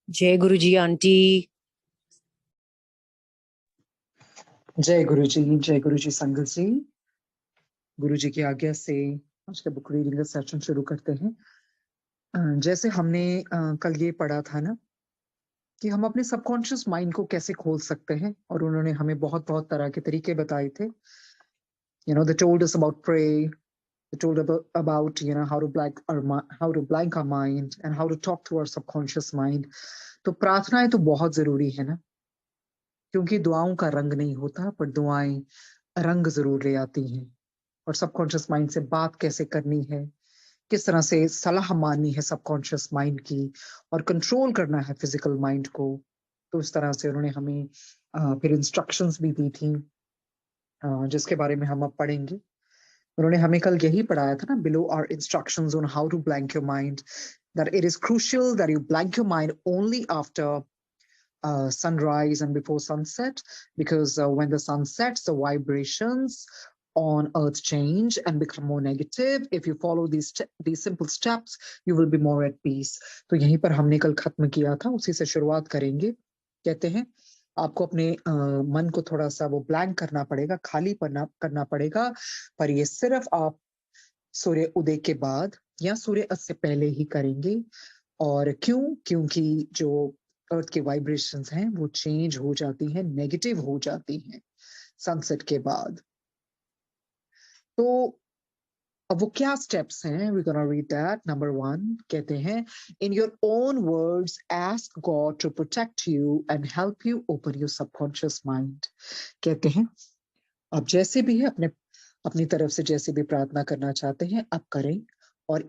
जय गुरु जी आंटी। जय गुरु जी, जय गुरु जी संगत जी। गुरु जी की आज्ञा से आज का बुक रीडिंग का सेशन शुरू करते हैं। जैसे हमने कल ये पढ़ा था ना कि हम अपने सबकॉन्शियस माइंड को कैसे खोल सकते हैं, और उन्होंने हमें बहुत बहुत तरह के तरीके बताए थे। they told us about pray, they told about how to blank our mind and how to talk to our subconscious mind. तो प्रार्थनाएं तो बहुत जरूरी है ना, क्योंकि दुआओं का रंग नहीं होता, पर दुआएं रंग जरूर ले आती हैं। और सबकॉन्शियस माइंड से बात कैसे करनी है, किस तरह से सलाह माननी है सबकॉन्शियस माइंड की, और कंट्रोल करना है फिजिकल माइंड को। तो इस तरह से उन्होंने हमें फिर इंस्ट्रक्शंस भी दी थी, जिसके बारे में हम अब पढ़ेंगे। उन्होंने हमें कल यही पढ़ाया था ना, below are instructions on how to blank your mind, that it is crucial that you blank your mind only after sunrise and before sunset, because when the sun sets, the vibrations on earth change and become more negative. If you follow these simple steps, you will be more at peace. तो यहीं पर हमने कल खत्म किया था, उसी से शुरुआत करेंगे। कहते हैं आपको अपने मन को थोड़ा सा वो ब्लैंक करना पड़ेगा, खाली करना पड़ेगा, पर ये सिर्फ आप सूर्य उदय के बाद या सूर्य अस्त से पहले ही करेंगे। और क्यों? क्योंकि जो अर्थ के वाइब्रेशंस हैं वो चेंज हो जाती हैं, नेगेटिव हो जाती हैं सनसेट के बाद। तो अब वो क्या स्टेप्स हैं, we gonna read that. Number 1 कहते हैं, in your own words ask God to protect you and help you open your subconscious mind. कहते हैं आप जैसे भी है अपनी तरफ से जैसे भी प्रार्थना करना चाहते हैं आप करें, और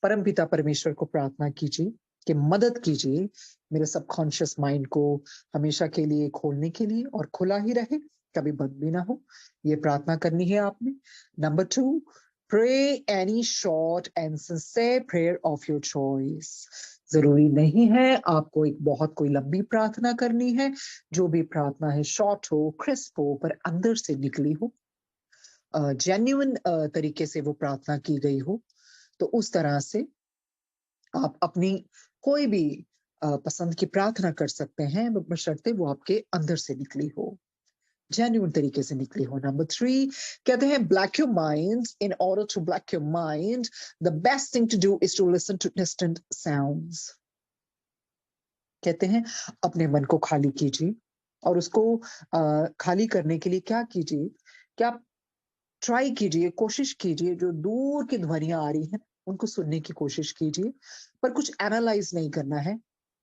परम पिता परमेश्वर को प्रार्थना कीजिए कि मदद कीजिए मेरे सबकॉन्शियस माइंड को हमेशा के लिए खोलने के लिए, और खुला ही रहे, कभी बंद भी ना हो। ये प्रार्थना करनी है आपने। Number 2, pray any short and sincere prayer of your choice. जरूरी नहीं है आपको एक बहुत कोई लंबी प्रार्थना करनी है। जो भी प्रार्थना है शॉर्ट हो, क्रिस्प हो, पर अंदर से निकली हो, जेन्युइन तरीके से वो प्रार्थना की गई हो। तो उस तरह से आप अपनी कोई भी पसंद की प्रार्थना कर सकते हैं, बशर्ते वो आपके अंदर से निकली हो, जेन्युइन तरीके से निकली हो। नंबर 3 कहते हैं, black your mind. In order to black your mind, the best thing to do is to listen to distant sounds. कहते हैं अपने मन को खाली कीजिए, और उसको खाली करने के लिए क्या कीजिए, क्या आप ट्राई कीजिए, कोशिश कीजिए, जो दूर की ध्वनियां आ रही हैं उनको सुनने की कोशिश कीजिए, पर कुछ एनालाइज नहीं करना है।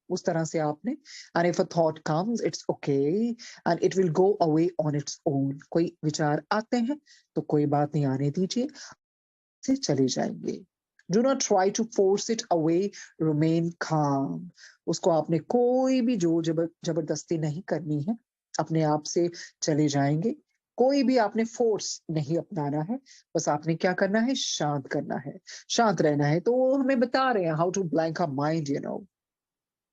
उस तरह से आपने, and if a thought comes, it's okay and it will go away on its own. कोई विचार आते हैं तो कोई बात नहीं, आने दीजिए, से चले जाएंगे। Do not try to force it away, remain calm. उसको आपने कोई भी जबरदस्ती नहीं करनी है, अपने आप से चले जाएंगे। कोई भी आपने फोर्स नहीं अपनाना है, बस आपने क्या करना है, शांत करना है, शांत रहना है। तो वो हमें बता रहे हैं how to blank a mind,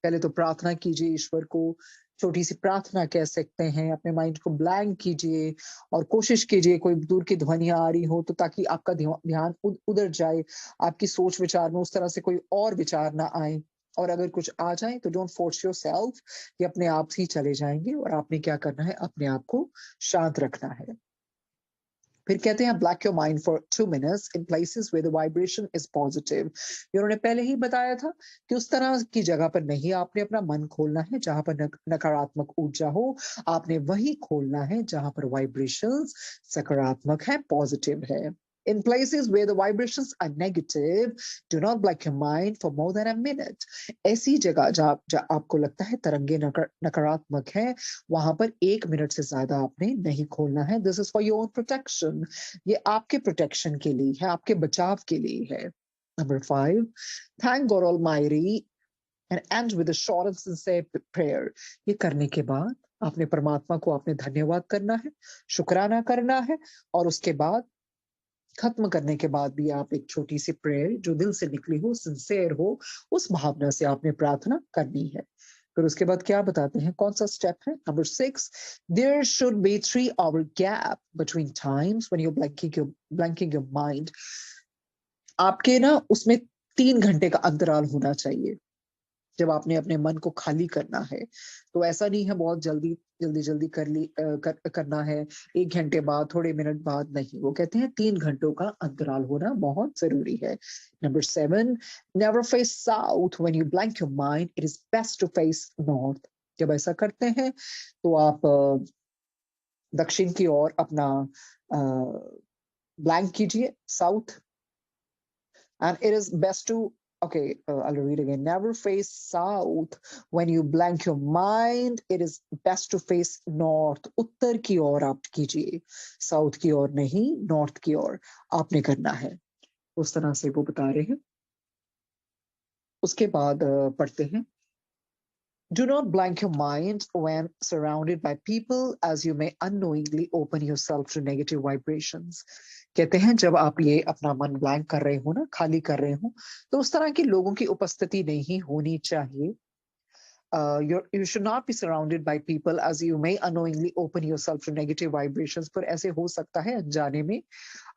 पहले तो प्रार्थना कीजिए ईश्वर को, छोटी सी प्रार्थना कह सकते हैं, अपने माइंड को ब्लैंक कीजिए और कोशिश कीजिए कोई दूर की ध्वनियां आ रही हो तो, ताकि आपका ध्यान उधर जाए, आपकी सोच विचार में उस तरह से कोई और विचार ना आए। और अगर कुछ आ जाए तो डोंट फोर्स योरसेल्फ, ये अपने आप ही चले जाएंगे, और आपने क्या करना है, अपने आप को शांत रखना है। फिर कहते हैं black your mind for 2 minutes in places where the vibration is positive. उन्होंने पहले ही बताया था कि उस तरह की जगह पर नहीं आपने अपना मन खोलना है जहां पर नकारात्मक ऊर्जा हो, आपने वही खोलना है जहां पर वाइब्रेशंस सकारात्मक है, पॉजिटिव है। In places where the vibrations are negative, do not block your mind for more than a minute. ऐसी जगह जहाँ आपको लगता है तरंगे नकारात्मक है, वहां पर 1 मिनट से ज्यादा आपने नहीं खोलना है। This is for your own protection. ये आपके प्रोटेक्शन के लिए है, आपके बचाव के लिए है। Number 5, thank God Almighty and end with a short and sincere prayer. ये करने के बाद आपने परमात्मा को आपने धन्यवाद करना है, शुक्राना करना है, और उसके बाद खत्म करने के बाद भी आप एक छोटी सी प्रेयर जो दिल से निकली हो, सिंसियर हो, उस भावना से आपने प्रार्थना करनी है। फिर उसके बाद क्या बताते हैं, कौन सा स्टेप है। Number 6, there should be 3-hour gap between times when you blanking your mind. आपके ना उसमें 3 घंटे का अंतराल होना चाहिए। जब आपने अपने मन को खाली करना है, तो ऐसा नहीं है बहुत जल्दी जल्दी जल्दी करना है, 1 घंटे बाद, थोड़े मिनट बाद, नहीं। वो कहते हैं 3 घंटों का अंतराल होना बहुत जरूरी है। Number 7, never face south when you blank your mind, it is best to face north. जब ऐसा करते हैं तो आप दक्षिण की ओर अपना ब्लैंक कीजिए, south, and it is best to, okay, I'll read again. Never face south when you blank your mind, it is best to face north. उत्तर की ओर आप कीजिए, साउथ की ओर नहीं, नॉर्थ की ओर आपने करना है। उस तरह से वो बता रहे हैं। उसके बाद पढ़ते हैं, do not blank your mind when surrounded by people, as you may unknowingly open yourself to negative vibrations. कहते हैं जब आप ये अपना मन ब्लैंक कर रहे हो ना, खाली कर रहे हो, तो उस तरह के लोगों की उपस्थिति नहीं होनी चाहिए। You should not be surrounded by people as you may unknowingly open yourself to negative vibrations. पर ऐसे हो सकता है अनजाने में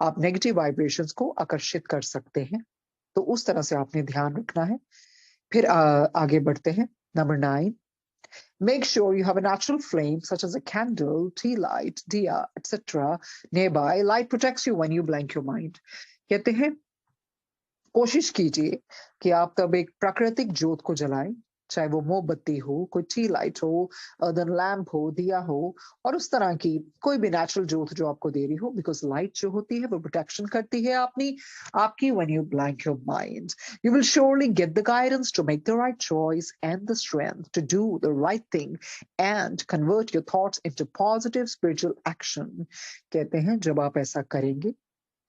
आप नेगेटिव वाइब्रेशंस को आकर्षित कर सकते हैं, तो उस तरह से आपने ध्यान रखना है। फिर आगे बढ़ते हैं। Number 9, make sure you have a natural flame such as a candle, tea light, diya, etc. nearby. Light protects you when you blank your mind. कहते हैं कोशिश कीजिए कि आप तब एक प्राकृतिक ज्योत को जलाएं, चाहे वो मोमबत्ती हो, कोई टी लाइट हो, अर्दन लैम्प हो, दिया हो, और उस तरह की कोई भी नेचुरल ज्योत जो आपको दे रही हो, बिकॉज लाइट जो होती है वो प्रोटेक्शन करती है आपकी when you blank your mind. You will surely get the guidance to make the right choice and the strength to do the right thing and convert your thoughts into positive spiritual action. कहते हैं जब आप ऐसा करेंगे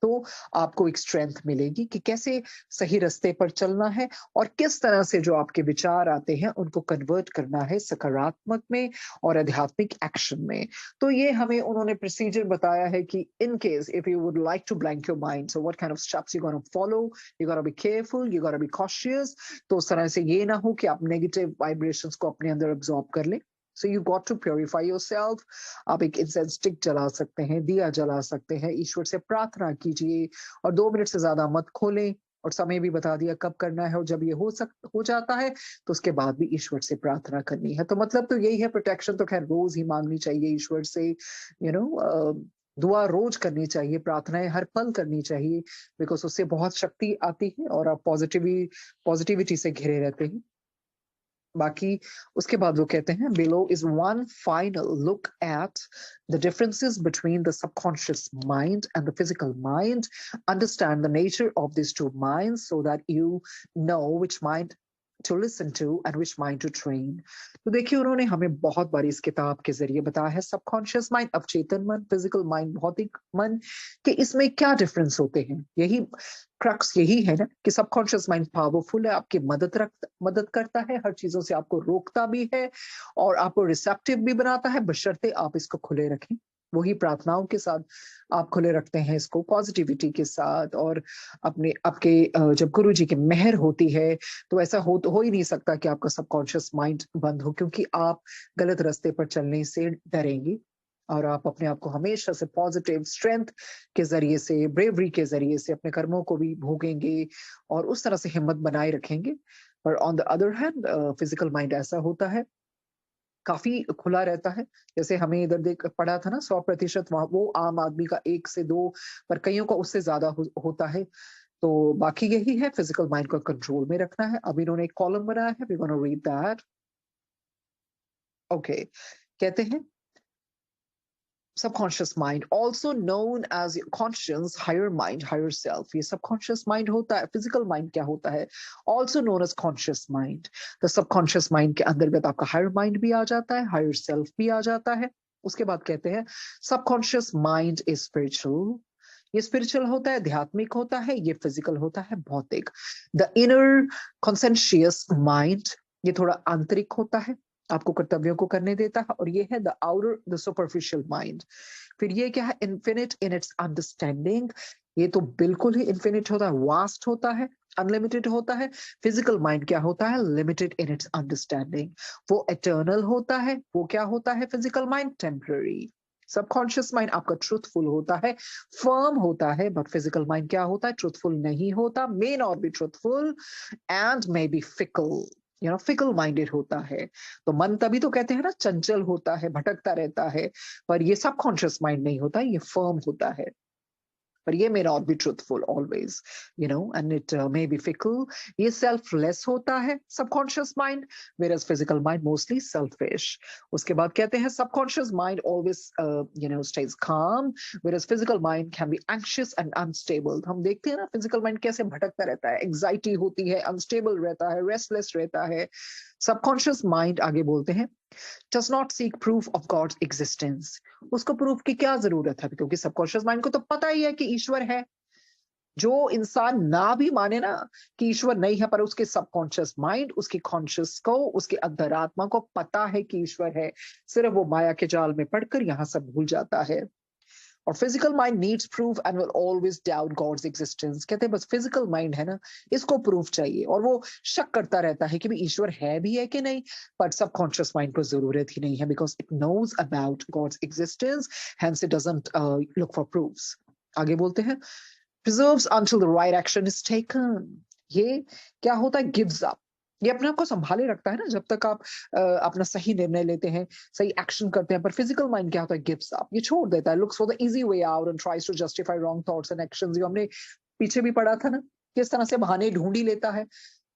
तो आपको एक strength मिलेगी कि कैसे सही रास्ते पर चलना है और किस तरह से जो आपके विचार आते हैं उनको कन्वर्ट करना है सकारात्मक में और आध्यात्मिक एक्शन में। तो ये हमें उन्होंने प्रोसीजर बताया है कि in case if you would like to blank your mind, so what kind of steps you gonna follow, you gonna be careful, you gonna be cautious. तो उस तरह से ये ना हो कि आप नेगेटिव वाइब्रेशंस को अपने अंदर अब्सॉर्ब कर लें। So you got to purify yourself. आप एक इंसेंस स्टिक जला सकते हैं, दिया जला सकते हैं, ईश्वर से प्रार्थना कीजिए और 2 मिनट से ज्यादा मत खोलें, और समय भी बता दिया कब करना है, और जब ये हो जाता है तो उसके बाद भी ईश्वर से प्रार्थना करनी है। तो मतलब तो यही है, प्रोटेक्शन तो खैर रोज ही मांगनी चाहिए ईश्वर से, दुआ रोज करनी चाहिए, प्रार्थनाएं हर पल करनी चाहिए, बिकॉज उससे बहुत शक्ति आती है और आप पॉजिटिविटी से घिरे रहते हैं। बाकी उसके बाद वो कहते हैं below is one final look at the differences between the subconscious mind and the physical mind. Understand the nature of these two minds so that you know which mind to listen to and which mind to train. तो देखिए उन्होंने हमें बहुत बार इस किताब के जरिए बताया है सबकॉन्शियस माइंड, अवचेतन मन, फिजिकल माइंड, भौतिक मन, कि इसमें क्या डिफरेंस होते हैं। यही क्रक्स यही है ना कि सबकॉन्शियस माइंड पावरफुल है, आपकी मदद करता है, हर चीजों से आपको रोकता भी है और आपको रिसेप्टिव भी बनाता है, बशर्ते आप इसको खुले रखें। वही प्रार्थनाओं के साथ आप खुले रखते हैं इसको, पॉजिटिविटी के साथ, और आपके जब गुरु जी की मेहर होती है तो ऐसा हो ही नहीं सकता कि आपका सबकॉन्शियस माइंड बंद हो, क्योंकि आप गलत रास्ते पर चलने से डरेंगे और आप अपने आप को हमेशा से पॉजिटिव स्ट्रेंथ के जरिए से, ब्रेवरी के जरिए से अपने कर्मों को भी भोगेंगे और उस तरह से हिम्मत बनाए रखेंगे। पर on the other hand physical mind ऐसा होता है, काफी खुला रहता है। जैसे हमें इधर देख पढ़ा था ना 100%, वो आम आदमी का 1 से 2, पर कईयों का उससे ज्यादा होता है। तो बाकी यही है, फिजिकल माइंड को कंट्रोल में रखना है। अब इन्होंने एक कॉलम बनाया है, we gonna read that. Okay, कहते हैं subconscious mind, also known as conscience, higher mind, higher self. ये subconscious mind होता है। physical mind क्या होता है? Also known as conscious mind. The subconscious mind के अंतर्गत आपका higher mind भी आ जाता है, higher self भी आ जाता है। उसके बाद कहते हैं subconscious mind is spiritual. ये स्पिरिचुअल होता है, आध्यात्मिक होता है, ये फिजिकल होता है, भौतिक। द इनर कॉन्सेंशियस माइंड, ये थोड़ा आंतरिक होता है, आपको कर्तव्यों को करने देता है, और ये है the outer, the superficial mind. फिर ये क्या है? इन्फिनिट इन इट्स अंडरस्टैंडिंग, ये तो बिल्कुल ही इन्फिनिट होता है, वास्ट होता है, अनलिमिटेड होता है। फिजिकल माइंड क्या होता है? लिमिटेड इन इट्स अंडरस्टैंडिंग, वो एटर्नल होता है। वो क्या होता है? Physical mind temporary. Subconscious mind आपका ट्रूथफुल होता है, फर्म होता है, बट फिजिकल माइंड क्या होता है? ट्रूथफुल नहीं होता, may not be truthful and may be fickle. Fickle minded होता है। तो मन तभी तो कहते हैं ना चंचल होता है, भटकता रहता है, पर ये सबकॉन्शियस माइंड नहीं होता, ये फर्म होता है। But ये may not be truthful always, and it may be fickle. ये selfless होता है subconscious mind, whereas physical mind mostly selfish. उसके बाद कहते हैं subconscious mind always stays calm, whereas physical mind can be anxious and unstable. हम देखते हैं ना physical mind कैसे भटकता रहता है, anxiety होती है, unstable रहता है, restless रहता है। Subconscious mind आगे बोलते हैं does not seek proof of God's existence. उसको प्रूफ की क्या जरूरत है, क्योंकि सबकॉन्शियस माइंड को तो पता ही है कि ईश्वर है। जो इंसान ना भी माने ना कि ईश्वर नहीं है, पर उसके सबकॉन्शियस माइंड, उसकी कॉन्शियस को, उसके अंतरात्मा को पता है कि ईश्वर है, सिर्फ वो माया के जाल में पड़कर यहाँ सब भूल जाता है। और physical mind needs proof and will always doubt God's existence. कहते हैं बस फिजिकल माइंड है ना, इसको प्रूफ चाहिए, और वो शक करता रहता है कि भी ईश्वर है भी है कि नहीं। बट सबकॉन्शियस माइंड को जरूरत ही नहीं है, because it knows about God's existence, hence it doesn't look for proofs. आगे बोलते हैं preserves until the right action is taken. ये क्या होता है, गिव्स अप। ये अपने आप को संभाले रखता है ना जब तक आप अपना सही निर्णय लेते हैं, सही एक्शन करते हैं। पर फिजिकल माइंड क्या होता है, गिव्स अप, ये छोड़ देता है, looks for the easy way out and tries to justify wrong thoughts and actions. जो हमने पीछे भी पढ़ा था ना, किस तरह से बहाने ढूंढ ही लेता है।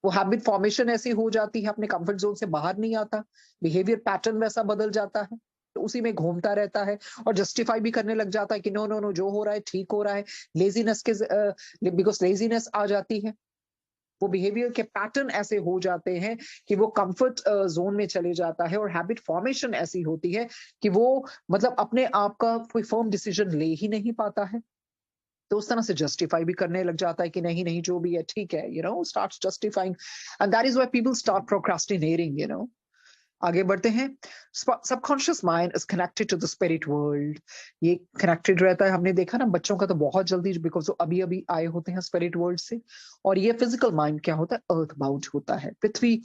वो हैबिट फॉर्मेशन ऐसी हो जाती है, अपने कंफर्ट जोन से बाहर नहीं आता, बिहेवियर पैटर्न वैसा बदल जाता है, तो उसी में घूमता रहता है और जस्टिफाई भी करने लग जाता है कि नो नो नो, जो हो रहा है ठीक हो रहा है। लेजीनेस के बिकॉज लेजीनेस आ जाती है, वो बिहेवियर के पैटर्न ऐसे हो जाते हैं कि वो कंफर्ट जोन में चले जाता है, और हैबिट फॉर्मेशन ऐसी होती है कि वो मतलब अपने आप का कोई फर्म डिसीजन ले ही नहीं पाता है। तो उस तरह से जस्टिफाई भी करने लग जाता है कि नहीं नहीं जो भी है ठीक है, starts justifying, and that is why people start procrastinating. आगे बढ़ते हैं। Subconscious mind is connected to the spirit world. ये कनेक्टेड रहता है, हमने देखा ना बच्चों का तो बहुत जल्दी, बिकॉज वो अभी अभी आए होते हैं स्पिरिट वर्ल्ड से। और ये फिजिकल माइंड क्या होता है, अर्थ बाउंड होता है, पृथ्वी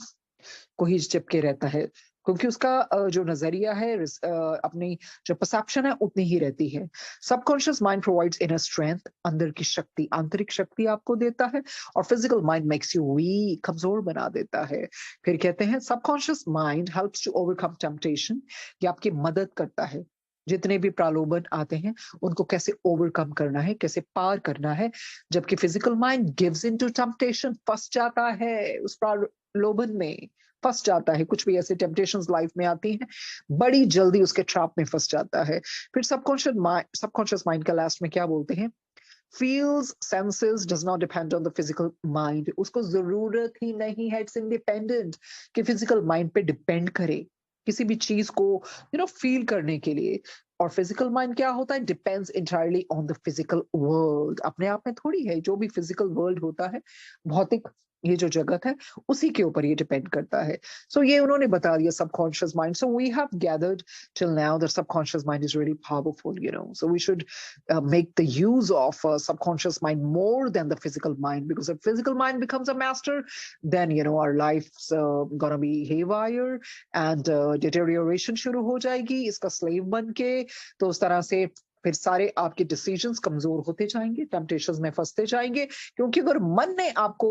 को ही चिपके रहता है, क्योंकि उसका जो नजरिया है, अपनी जो परसेप्शन है उतनी ही रहती है। Subconscious mind provides inner strength, अंदर की शक्ति, आंतरिक शक्ति आपको देता है। और physical mind makes you weak, कमजोर बना देता है। फिर कहते हैं subconscious mind helps to overcome temptation. ये आपकी मदद करता है, जितने भी प्रलोभन आते हैं उनको कैसे ओवरकम करना है, कैसे पार करना है। जबकि physical mind gives in to temptation, फंस जाता है उस प्रलोभन में, फंस जाता है। कुछ भी ऐसे टेम्पटेशंस लाइफ में आती हैं, बड़ी जल्दी उसके ट्रैप में फंस जाता है। फिर सबकॉन्शियस माइंड का लास्ट में क्या बोलते हैं, feels senses does not depend on the physical mind। उसको जरूरत ही नहीं है, इट्स इंडिपेंडेंट, कि फिजिकल माइंड पे डिपेंड करे किसी भी चीज को फील करने के लिए। और फिजिकल माइंड क्या होता है, depends entirely on the physical world. अपने आप में थोड़ी है, जो भी फिजिकल वर्ल्ड होता है, भौतिक ये जो जगत है, उसी के ऊपर ये डिपेंड करता है। सो ये उन्होंने बता दिया subconscious mind. So we have gathered till now that subconscious mind is really powerful. So we should make the use of subconscious mind more than the physical mind, because if physical mind becomes a master, then our life's gonna be haywire and deterioration शुरू हो जाएगी इसका slave बन के। तो उस तरह से फिर सारे आपके डिसीजंस कमजोर होते जाएंगे, टेम्पटेशंस में फंसते जाएंगे। क्योंकि अगर मन ने आपको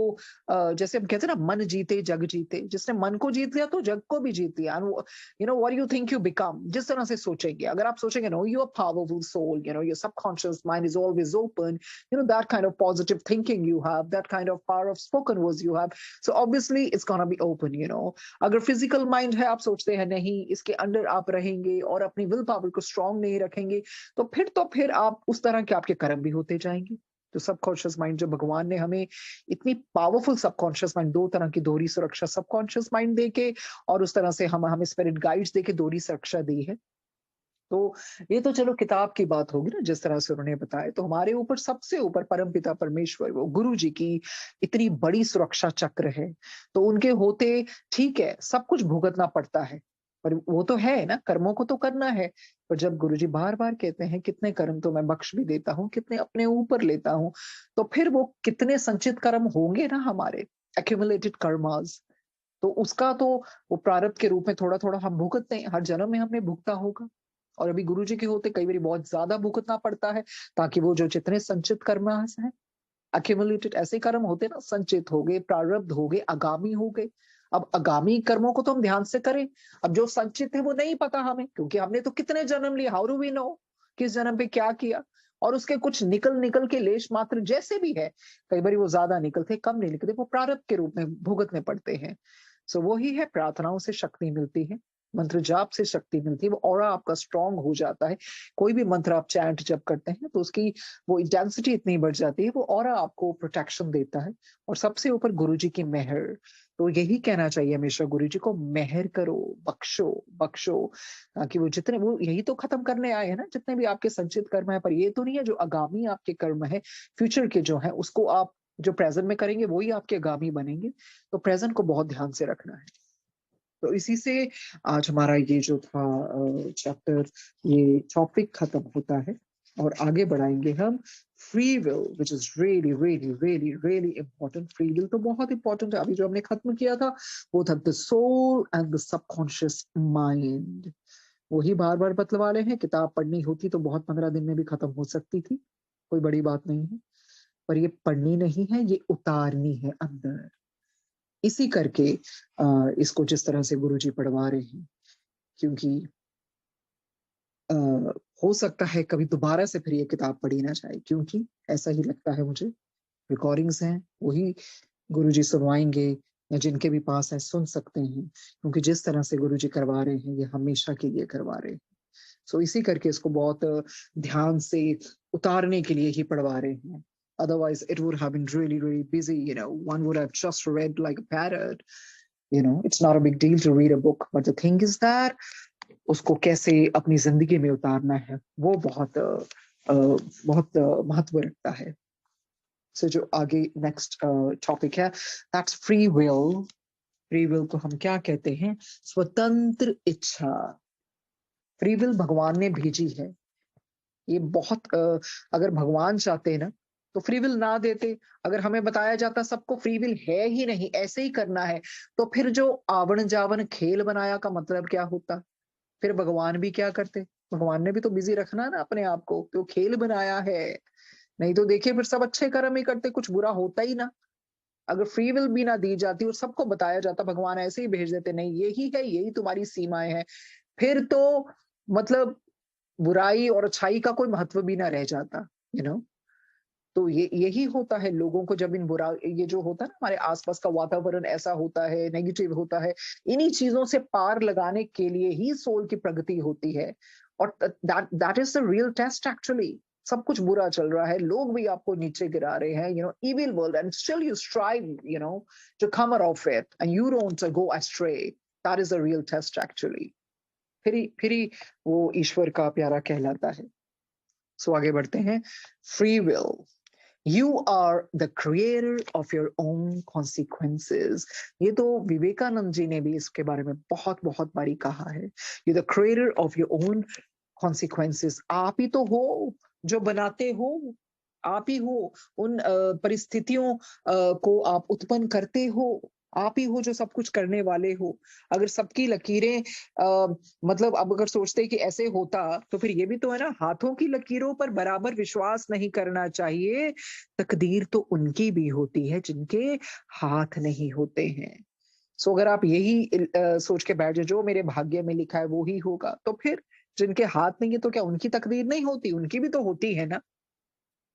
जैसे हम कहते हैं ना, मन जीते जग जीते, जिसने मन को जीत लिया तो जग को भी जीत लिया। What you think you become, जिस तरह से सोचेंगे, अगर आप सोचेंगे know you are powerful soul, your subconscious mind is always open, that kind of positive thinking you have, that kind of power of spoken words you have, so obviously it's gonna be open. अगर physical mind है, आप सोचते हैं नहीं इसके under आप रहेंगे और अपनी विल पावर को स्ट्रांग नहीं रखेंगे, तो फिर आप उस तरह के आपके कर्म भी होते जाएंगे। तो सबकॉन्शियस माइंड, जो भगवान ने हमें इतनी पावरफुल सबकॉन्शियस माइंड, दो तरह की दोहरी सुरक्षा सबकॉन्शियस माइंड देके, और उस तरह से हमें स्पिरिट गाइड्स देके दोहरी सुरक्षा दी है। तो ये तो चलो किताब की बात होगी ना, जिस तरह से उन्होंने बताया। तो हमारे ऊपर सबसे ऊपर परम पिता परमेश्वर, वो गुरु जी की इतनी बड़ी सुरक्षा चक्र है। तो उनके होते ठीक है सब कुछ भुगतना पड़ता है, पर वो तो है ना, कर्मों को तो करना है। पर जब गुरुजी बार बार कहते हैं कितने कर्म तो मैं बख्श भी देता हूँ, कितने अपने ऊपर लेता हूँ, तो फिर वो कितने संचित कर्म होंगे ना हमारे, एक्यूमुलेटेड कर्मास। तो उसका तो वो प्रारब्ध के रूप में थोड़ा थोड़ा हम भुगतते हैं, हर जन्म में हमने भुगता होगा। और अभी गुरुजी के होते कई बार बहुत ज्यादा भुगतना पड़ता है, ताकि वो जो जितने संचित कर्म है, एक्यूमुलेटेड ऐसे कर्म होते ना, संचित हो गए, प्रारब्ध हो गए, आगामी हो गए, अब आगामी कर्मों को तो हम ध्यान से करें। अब जो संचित है वो नहीं पता हमें, क्योंकि हमने तो कितने जन्म लिए, हाउ डू वी नो किस जन्म पे क्या किया। और उसके कुछ निकल निकल के लेश मात्र जैसे भी है, कई बार वो ज्यादा निकलते कम नहीं निकलते, वो प्रारब्ध के रूप में भुगतने पड़ते हैं। सो वही है, प्रार्थनाओं से शक्ति मिलती है, मंत्र जाप से शक्ति मिलती है, वो ऑरा आपका स्ट्रांग हो जाता है। कोई भी मंत्र आप चैंट जब करते हैं तो उसकी वो इंटेंसिटी इतनी बढ़ जाती है, वो ऑरा आपको प्रोटेक्शन देता है। और सबसे ऊपर गुरु जी की मेहर। तो यही कहना चाहिए हमेशा, गुरु जी को मेहर करो, बख्शो बख्शो, ताकि वो जितने, वो यही तो खत्म करने आए हैं ना, जितने भी आपके संचित कर्म है। पर ये तो नहीं है जो आगामी आपके कर्म है, फ्यूचर के जो है, उसको आप जो प्रेजेंट में करेंगे वही आपके आगामी बनेंगे। तो प्रेजेंट को बहुत ध्यान से रखना है। तो इसी से आज हमारा ये जो था चैप्टर, ये टॉपिक खत्म होता है। और आगे बढ़ाएंगे हम free will, which is really really really really important. Free will तो बहुत इंपॉर्टेंट है। अभी जो हमने खत्म किया था वो था the soul and the subconscious mind. वही बार बार बतलवा रहे हैं, किताब पढ़नी होती तो बहुत 15 दिन में भी खत्म हो सकती थी, कोई बड़ी बात नहीं है। पर ये पढ़नी नहीं है, ये उतारनी है अंदर। इसी करके इसको जिस तरह से गुरुजी पढ़वा रहे हैं, क्योंकि आ, हो सकता है कभी दोबारा से फिर ये किताब पढ़ी ना जाए, क्योंकि ऐसा ही लगता है मुझे। रिकॉर्डिंग्स हैं, वही गुरुजी सुनवाएंगे, या जिनके भी पास है सुन सकते हैं, क्योंकि जिस तरह से गुरुजी करवा रहे हैं ये हमेशा के लिए करवा रहे हैं। सो इसी करके इसको बहुत ध्यान से उतारने के लिए ही पढ़वा रहे हैं। Otherwise, it would have been really, really busy. One would have just read like a parrot. It's not a big deal to read a book, but the thing is that उसको कैसे अपनी जिंदगी में उतारना है, वो बहुत बहुत महत्व रखता है। सो जो आगे नेक्स्ट टॉपिक है, that's free will. Free will को हम क्या कहते हैं? स्वतंत्र इच्छा। फ्री विल भगवान ने भेजी है। ये बहुत अगर भगवान चाहते ना तो फ्री विल ना देते। अगर हमें बताया जाता सबको फ्री विल है ही नहीं, ऐसे ही करना है, तो फिर जो आवन जावन खेल बनाया का मतलब क्या होता? फिर भगवान भी क्या करते? भगवान ने भी तो बिजी रखना ना अपने आप को, तो खेल बनाया है। नहीं तो देखिए फिर सब अच्छे कर्म ही करते, कुछ बुरा होता ही ना। अगर फ्री विल भी ना दी जाती और सबको बताया जाता, भगवान ऐसे ही भेज देते, नहीं यही है, यही तुम्हारी सीमाएं हैं, फिर तो मतलब बुराई और अच्छाई का कोई महत्व भी ना रह जाता। यू नो तो ये यही होता है लोगों को, जब इन बुरा, ये जो होता है ना हमारे आसपास का वातावरण ऐसा होता है, नेगेटिव होता है, इन्हीं चीजों से पार लगाने के लिए ही सोल की प्रगति होती है। और that is the real test actually. सब कुछ बुरा चल रहा है, लोग भी आपको नीचे गिरा रहे हैं, evil world, and still you strive, to come out of it and you don't go astray. That is the real test actually. फिर ही वो ईश्वर का प्यारा कहलाता है। सो आगे बढ़ते हैं। Free will, you are the creator of your own consequences. ये तो विवेकानंद जी ने भी इसके बारे में बहुत बहुत बारी कहा है। You the creator of your own consequences. आप ही तो हो जो बनाते हो, आप ही हो उन परिस्थितियों को आप उत्पन्न करते हो, आप ही हो जो सब कुछ करने वाले हो। अगर सबकी लकीरें मतलब अब अगर सोचते कि ऐसे होता तो फिर ये भी तो है ना, हाथों की लकीरों पर बराबर विश्वास नहीं करना चाहिए। तकदीर तो उनकी भी होती है जिनके हाथ नहीं होते हैं। सो अगर आप यही सोच के बैठ जाए जो मेरे भाग्य में लिखा है वो ही होगा, तो फिर जिनके हाथ नहीं है तो क्या उनकी तकदीर नहीं होती? उनकी भी तो होती है ना।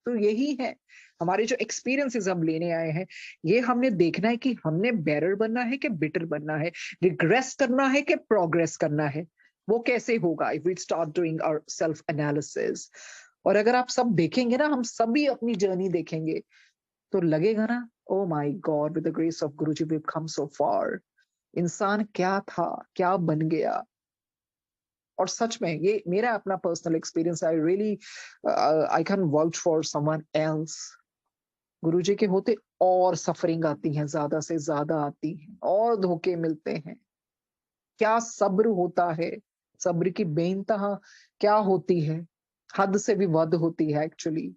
तो यही है, हमारे जो एक्सपीरियंसेस हम लेने आए हैं, ये हमने देखना है कि हमने बेरर बनना है कि बिटर बनना है, रिग्रेस करना है कि प्रोग्रेस करना है। वो कैसे होगा? If we start doing our self analysis. और अगर आप सब देखेंगे ना, हम सभी अपनी जर्नी देखेंगे, तो लगेगा ना, oh my God, with the grace of Guruji we have come so far. इंसान क्या था, क्या बन गया। और सच में ये मेरा अपना personal experience, I really I can vouch for someone else. Guruji के होते और सफरिंग आती है, ज्यादा से ज्यादा आती है, और धोखे मिलते हैं। क्या सब्र होता है, सब्र की बेइंतहा क्या होती है, हद से भी वध होती है एक्चुअली।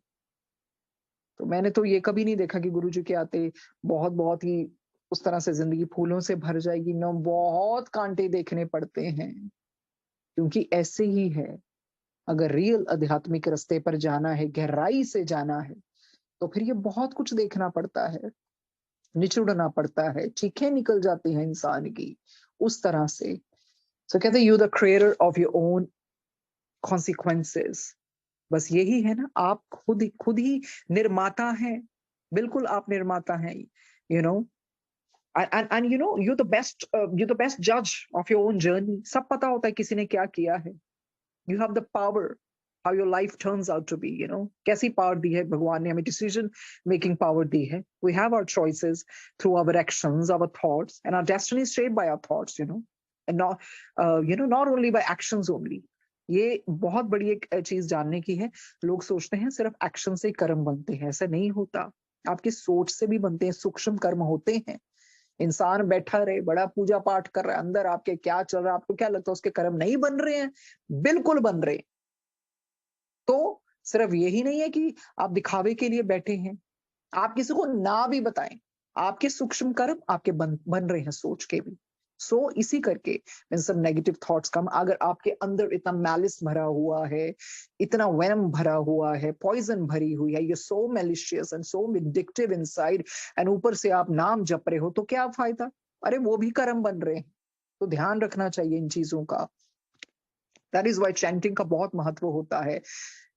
तो मैंने तो ये कभी नहीं देखा कि गुरुजी के आते बहुत बहुत ही उस तरह से जिंदगी फूलों से भर जाएगी ना, बहुत कांटे देखने पड़ते हैं। क्योंकि ऐसे ही है, अगर रियल आध्यात्मिक रास्ते पर जाना है, गहराई से जाना है, तो फिर ये बहुत कुछ देखना पड़ता है। निचुड़ना पड़ता है, चीखें निकल जाती हैं इंसान की उस तरह से। तो कहते हैं you the creator of your own consequences. बस यही है ना, आप खुद ही निर्माता हैं। बिल्कुल आप निर्माता हैं, you know. And you know, you're the best judge of your own journey. सब पता होता है किसी ने क्या किया है। You have the power how your life turns out to be, you know। कैसी पावर दी है भगवान ने हमें, डिसीजन मेकिंग पावर दी है। We have our choices through our actions, our thoughts, and our destiny is shaped by our thoughts, you know, and not only by actions only। ये बहुत बड़ी एक चीज जानने की है। लोग सोचते हैं सिर्फ एक्शन से ही कर्म बनते हैं, ऐसा नहीं होता। आपकी सोच से भी बनते हैं, सूक्ष्म कर्म होते हैं। इंसान बैठा रहे, बड़ा पूजा पाठ कर रहा है, अंदर आपके क्या चल रहा है, आपको क्या लगता है उसके कर्म नहीं बन रहे हैं? बिल्कुल बन रहे हैं। तो सिर्फ यही नहीं है कि आप दिखावे के लिए बैठे हैं, आप किसी को ना भी बताएं, आपके सूक्ष्म कर्म आपके बन रहे हैं सोच के भी। सो इसी करके सब नेगेटिव थॉट्स कम। अगर आपके अंदर इतना मैलिस भरा हुआ है, इतना वेनम भरा हुआ है, पॉइजन भरी हुई है, ये so malicious and so vindictive inside, and ऊपर से आप नाम जप रहे हो, तो क्या फायदा? अरे वो भी कर्म बन रहे हैं। तो ध्यान रखना चाहिए इन चीजों का। दैट इज वाई चैंटिंग का बहुत महत्व होता है।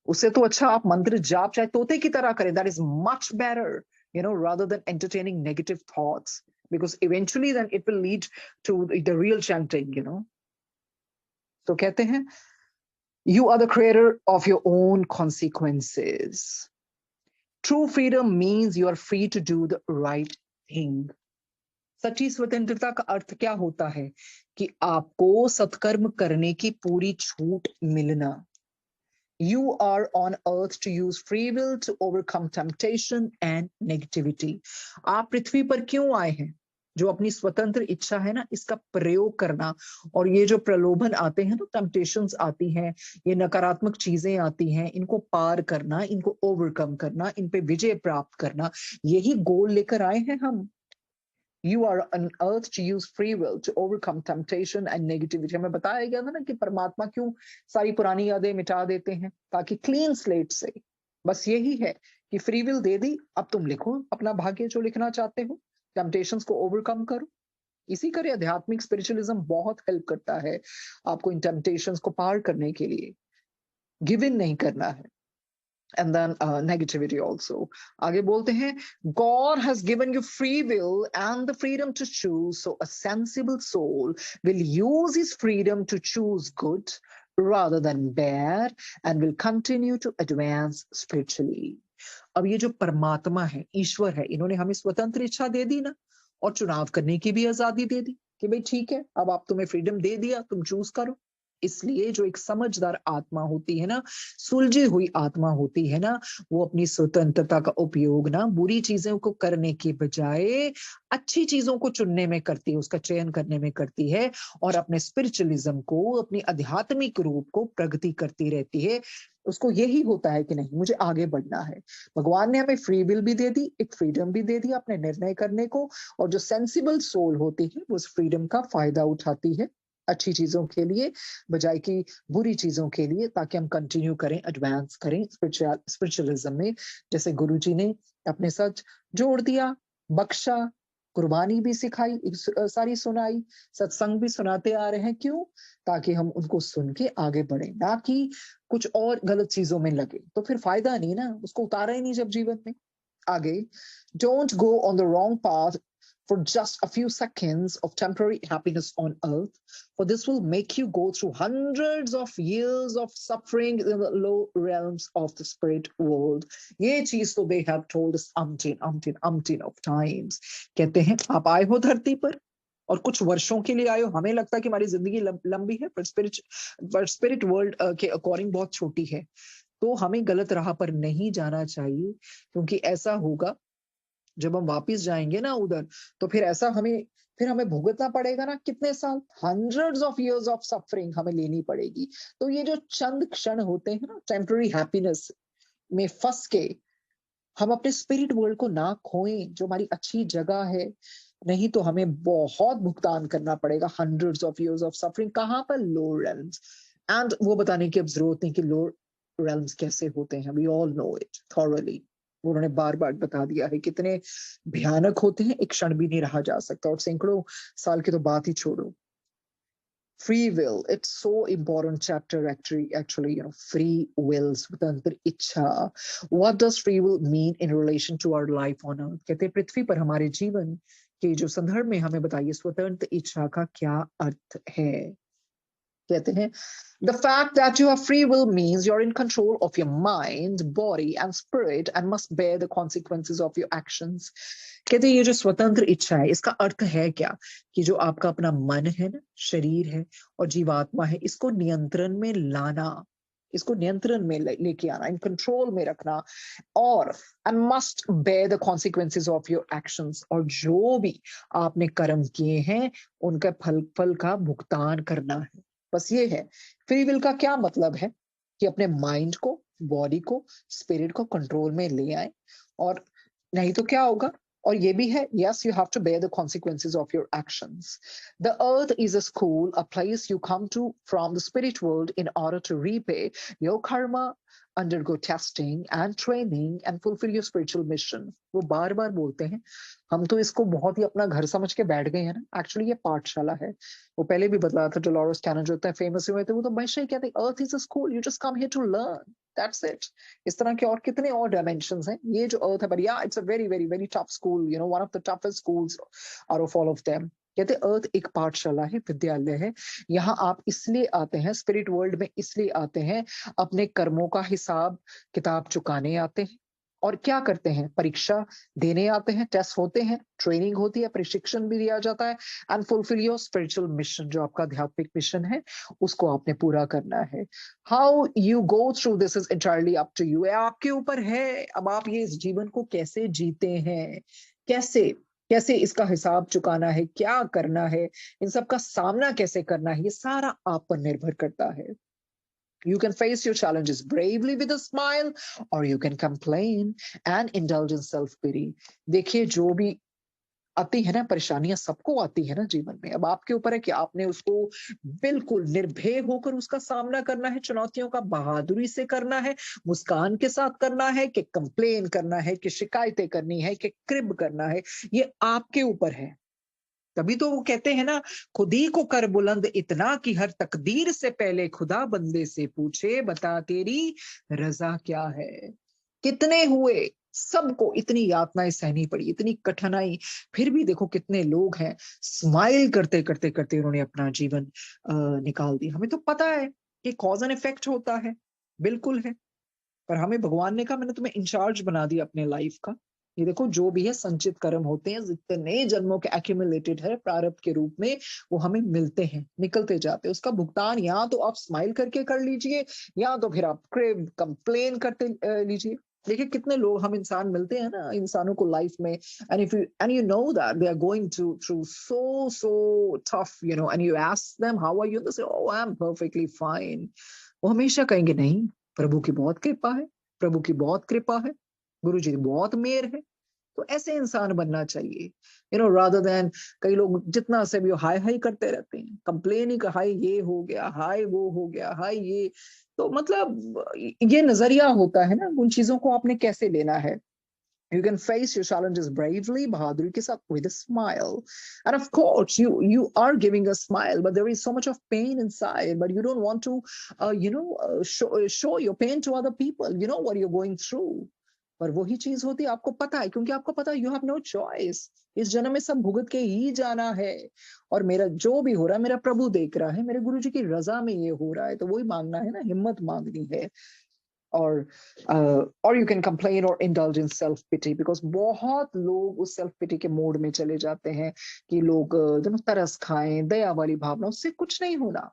उससे तो अच्छा आप मंत्र जाप चाहे तोते की तरह करें, that is much better, you know, rather than entertaining negative thoughts, because eventually then it will lead to the real chanting, you know। तो कहते हैं you are the creator of your own consequences। True freedom means you are free to do the right thing। सच्ची स्वतंत्रता का अर्थ क्या होता है? कि आपको सत्कर्म करने की पूरी छूट मिलना। You are on earth to use free will to overcome temptation and negativity। आप पृथ्वी पर क्यों आए हैं? जो अपनी स्वतंत्र इच्छा है ना, इसका प्रयोग करना। और ये जो प्रलोभन आते हैं ना, टेम्पटेशंस आती हैं, ये नकारात्मक चीजें आती हैं, इनको पार करना, इनको ओवरकम करना, इन पे विजय प्राप्त करना, यही गोल लेकर आए हैं हम। You are on earth to use free will to overcome temptation and negativity। हमें बताया गया था ना कि परमात्मा क्यों सारी पुरानी यादें मिटा देते हैं, ताकि क्लीन स्लेट से। बस यही है कि फ्री विल दे दी, अब तुम लिखो अपना भाग्य जो लिखना चाहते हो, टेम्पटेशंस को ओवरकम करो। इसी करे आध्यात्मिक स्पिरिचुअलिज्म बहुत हेल्प करता है आपको इन टेम्पटेशंस को पार करने के लिए। गिव इन नहीं करना है। And then negativity also। आगे बोलते हैं God has given you free will and the freedom to choose, so a sensible soul will use his freedom to choose good rather than bad and will continue to advance spiritually। अब ये जो परमात्मा है, ईश्वर है, इन्होंने हमें स्वतंत्र इच्छा दे दी ना, और चुनाव करने की भी आजादी दे दी कि भाई ठीक है, अब आप तुम्हें फ्रीडम दे दिया, तुम चूज करो। इसलिए जो एक समझदार आत्मा होती है ना, सुलझी हुई आत्मा होती है ना, वो अपनी स्वतंत्रता का उपयोग ना बुरी चीजों को करने के बजाय अच्छी चीजों को चुनने में करती है, उसका चयन करने में करती है, और अपने स्पिरिचुअलिज्म को, अपनी आध्यात्मिक रूप को प्रगति करती रहती है। उसको यही होता है कि नहीं, मुझे आगे बढ़ना है। भगवान ने हमें फ्री विल भी दे दी, एक फ्रीडम भी दे दी अपने निर्णय करने को, और जो सेंसिबल सोल होती है वो उस फ्रीडम का फायदा उठाती है अच्छी चीजों के लिए बजाय कि बुरी चीजों के लिए, ताकि हम कंटिन्यू करें, एडवांस करें स्पिरिचुअलिज्म में। जैसे गुरुजी ने अपने साथ जोड़ दिया, बख्शा, कुर्बानी भी सिखाई, सारी सुनाई, सत्संग भी सुनाते आ रहे हैं। क्यों? ताकि हम उनको सुन के आगे बढ़े, ना कि कुछ और गलत चीजों में लगे। तो फिर फायदा नहीं ना, उसको उतारा ही नहीं जब जीवन में। आगे, don't go on the wrong path for just a few seconds of temporary happiness on earth, for this will make you go through hundreds of years of suffering in the low realms of the spirit world। ये चीज तो they have told us umpteen of times। कहते हैं आप आए हो धरती पर और कुछ वर्षों के लिए आए हो। हमें लगता है कि हमारी जिंदगी लंबी है, पर स्पिरिट वर्ल्ड के अकॉर्डिंग बहुत छोटी है। तो हमें गलत राह पर नहीं जाना चाहिए, क्योंकि ऐसा होगा जब हम वापस जाएंगे ना उधर, तो फिर ऐसा हमें भुगतना पड़ेगा ना, कितने साल, hundreds of years of suffering हमें लेनी पड़ेगी। तो ये जो चंद क्षण होते हैं ना टेम्पररी हैप्पीनेस में फंस के, हम अपने स्पिरिट वर्ल्ड को ना खोएं, जो हमारी अच्छी जगह है। नहीं तो हमें बहुत भुगतान करना पड़ेगा, hundreds of years of suffering. कहाँ पर? लो रेल्म्स। एंड वो बताने की अब जरूरत नहीं कि लो रेल्म्स कैसे होते हैं, we all know it thoroughly. उन्होंने बार बार बता दिया है कितने भयानक होते हैं, एक क्षण भी नहीं रहा जा सकता, और सैकड़ों साल की तो बात ही छोड़ो। Free will, it's so important chapter actually, free will, स्वतंत्र इच्छा. What does free will mean in relation to our life on earth? कहते हैं पृथ्वी पर हमारे जीवन के जो संदर्भ में हमें बताइए स्वतंत्र इच्छा का क्या अर्थ है। कहते हैं the fact that you have free will means you're in control of your mind, body and spirit and must bear the consequences of your actions. कहते हैं ये जो स्वतंत्र इच्छा है इसका अर्थ है क्या, कि जो आपका अपना मन है ना, शरीर है और जीवात्मा है, इसको नियंत्रण में लाना, इसको नियंत्रण में लेके आना, इन कंट्रोल में रखना, और and must bear the consequences of your actions, और जो भी आपने कर्म किए हैं उनका फल का भुगतान करना है। बस ये है फ्री विल का क्या मतलब है, कि अपने माइंड को, बॉडी को, स्पिरिट को कंट्रोल में ले आए, और नहीं तो क्या होगा, और ये भी है yes you have to bear the consequences of your actions. The earth is a school, a place you come to from the spirit world in order to repay your karma, undergo testing and training and fulfill your spiritual mission. वो बार बार बोलते हैं, हम तो इसको बहुत ही अपना घर समझ के बैठ गए हैं ना, एक्चुअली ये पाठशाला है। वो पहले भी बतलाया था, डोलोरेस कैनन जो इतना फेमस हुए थे वो तो हमेशा ही कहते हैं earth is a school, you just come here to learn, that's it. इस तरह के और कितने और डायमेंशंस हैं, ये जो अर्थ है, बट या it's a very very very tough school, one of the toughest schools out of all of them. कहते अर्थ एक पाठशाला है, विद्यालय है, यहाँ आप इसलिए आते हैं, स्पिरिट वर्ल्ड में इसलिए आते हैं, अपने कर्मों का हिसाब किताब चुकाने आते हैं, और क्या करते हैं, परीक्षा देने आते हैं, टेस्ट होते हैं, ट्रेनिंग होती है, प्रशिक्षण भी दिया जाता है, and fulfil your spiritual mission, जो आपका आध्यात्मिक मिशन है उसको आपने पूरा करना है। How you go through this is entirely up to you, आपके ऊपर है। अब आप ये इस जीवन को कैसे जीते हैं, कैसे कैसे इसका हिसाब चुकाना है, क्या करना है, इन सब का सामना कैसे करना है, ये सारा आप पर निर्भर करता है। You can face your challenges bravely with a smile, or you can complain and indulge in self-pity. देखिए जो भी आती है ना परेशानियां, सबको आती है ना जीवन में, अब आपके ऊपर है कि आपने उसको बिल्कुल निर्भय होकर उसका सामना करना है, चुनौतियों का बहादुरी से करना है, मुस्कान के साथ करना है, कि कंप्लेन करना है, कि शिकायतें करनी है, कि क्रिब करना है, ये आपके ऊपर है। तभी तो वो कहते हैं ना, खुद ही को कर बुलंद इतना कि हर तकदीर से पहले खुदा बंदे से पूछे, बता तेरी रजा क्या है। कितने हुए, सबको इतनी यातनाएं सहनी पड़ी, इतनी कठिनाई, फिर भी देखो कितने लोग हैं, स्माइल करते करते करते उन्होंने अपना जीवन निकाल दिया। हमें तो पता है कि कॉज एंड इफेक्ट होता है, बिल्कुल है, पर हमें भगवान ने कहा मैंने तुम्हें इंचार्ज बना दिया अपने लाइफ का, ये देखो जो भी है संचित कर्म होते हैं, जितने जन्मों के एक्यूमुलेटेड है प्रारब्ध के रूप में, वो हमें मिलते हैं, निकलते जाते हैं, उसका भुगतान या तो आप स्माइल करके कर लीजिए, या तो फिर आप कंप्लेन करते लीजिए। देखिए कितने लोग हम इंसान मिलते हैं ना, इंसानों को लाइफ में, and you know that they are going through so tough, and you ask them how are you, they say oh I am perfectly fine. वो हमेशा कहेंगे नहीं, प्रभु की बहुत कृपा है, प्रभु की बहुत कृपा है, गुरु जी की बहुत मेहर है। तो ऐसे इंसान बनना चाहिए, रादर देन कई लोग जितना से भी हाय हाय करते रहते हैं, कंप्लेन ही, हाय ये हो गया, हाय वो हो गया, हाय ये, तो मतलब ये नजरिया होता है ना, उन चीजों को आपने कैसे लेना है। You can face your challenges bravely, बहादुरी के साथ, with a smile. And of course, you are giving a smile, but there is so much of pain inside. But you don't want to, show your pain to other people. You know what you're going through. पर वही चीज होती है, आपको पता है, क्योंकि आपको पता है यू हैव नो चॉइस, इस जन्म में सब भुगत के ही जाना है, और मेरा जो भी हो रहा है मेरा प्रभु देख रहा है, मेरे गुरु जी की रजा में ये हो रहा है, तो वही मांगना है ना, हिम्मत मांगनी है। और you can complain or indulge in self pity, because बहुत लोग उस सेल्फ पिटी के मोड में चले जाते हैं कि लोग तरस खाएं, दया वाली भावना, उससे कुछ नहीं होना।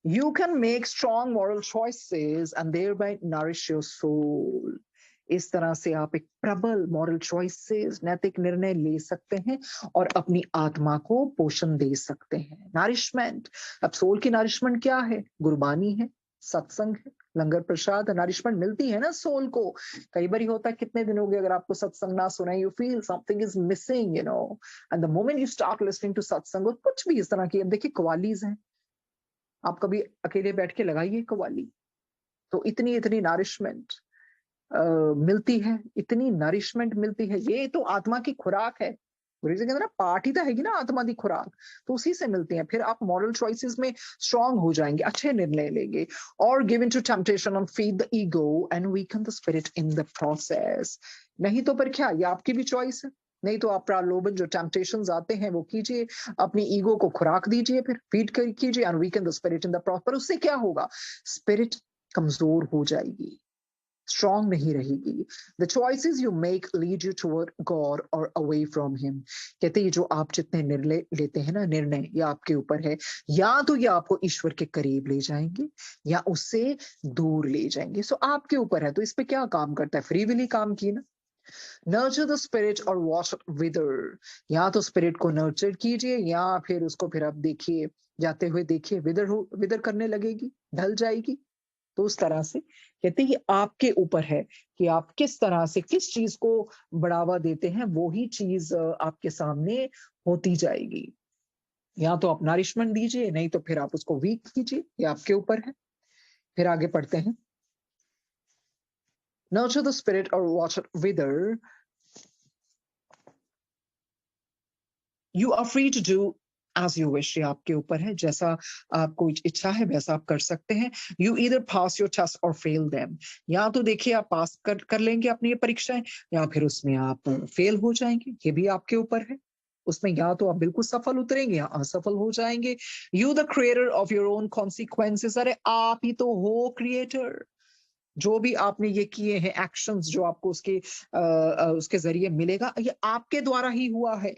You can make strong moral choices and thereby nourish your soul. इस तरह से आप एक प्रबल मॉरल चॉइसेस, नैतिक निर्णय ले सकते हैं और अपनी आत्मा को पोषण दे सकते हैं। नारिशमेंट, अब सोल की नारिशमेंट क्या है? गुरबानी है, सत्संग है, लंगर प्रसाद, नारिशमेंट मिलती है ना सोल को। कई बार होता है कितने दिन हो गए अगर आपको सत्संग ना सुना, you feel something is missing, and the moment you start listening to satsang, और कुछ भी इस तरह की, अब देखिए कवालीज हैं, आप कभी अकेले बैठ के लगाइए कवाली, तो इतनी इतनी नारिशमेंट, मिलती है, इतनी नरिशमेंट मिलती है, ये तो आत्मा की खुराक है। गुरु जी कहते हैं ना, पार्ट ही तो हैगी ना आत्मा की खुराक, तो उसी से मिलती है। फिर आप मॉरल चॉइसेस में स्ट्रांग हो जाएंगे, अच्छे निर्णय लेंगे। Or give in to temptation and feed the ego and weaken the spirit in the process. नहीं तो पर क्या, ये आपकी भी चॉइस है। नहीं तो आप प्रलोभन, जो टेम्पटेशंस आते हैं वो कीजिए, अपनी ईगो को खुराक दीजिए, फिर फीड कर कीजिए, and weaken the spirit in the process. पर उससे क्या होगा, स्पिरिट कमजोर हो जाएगी, स्ट्रांग नहीं रहेगी। The choices you make lead you toward God और अवे फ्रॉम हिम। कहते हैं, ये जो आप जितने निर्णय लेते हैं ना, निर्णय ये आपके ऊपर है। या तो ये आपको ईश्वर के करीब ले जाएंगे या उससे दूर ले जाएंगे। सो आपके ऊपर है। तो इस पे क्या काम करता है, फ्री विल ही काम की ना। नर्चर द स्पिरिट और वॉच विदर। या तो स्पिरिट को नर्चर कीजिए, या फिर उसको फिर आप देखिए, जाते हुए देखिए विदर हो, विदर करने लगेगी, ढल जाएगी। तो उस तरह से कहते हैं, ये आपके ऊपर है कि आप किस तरह से किस चीज को बढ़ावा देते हैं, वो ही चीज आपके सामने होती जाएगी। या तो आप नरिशमेंट दीजिए, नहीं तो फिर आप उसको वीक कीजिए, ये आपके ऊपर है। फिर आगे पढ़ते हैं, नर्चर द स्पिरिट और watch whether you are free to do as you wish. ये आपके ऊपर है, जैसा आपको इच्छा है वैसा आप कर सकते हैं। You either pass your test or fail them. या तो देखिए आप पास कर लेंगे अपनी ये परीक्षाएं, या फिर उसमें आप फेल हो जाएंगे, ये भी आपके ऊपर है। उसमें या तो आप बिल्कुल सफल उतरेंगे या असफल हो जाएंगे। You the creator of your own consequences. अरे आप ही तो हो क्रिएटर। जो भी आपने ये किए हैं एक्शंस, जो आपको उसके जरिए मिलेगा, ये आपके द्वारा ही हुआ है।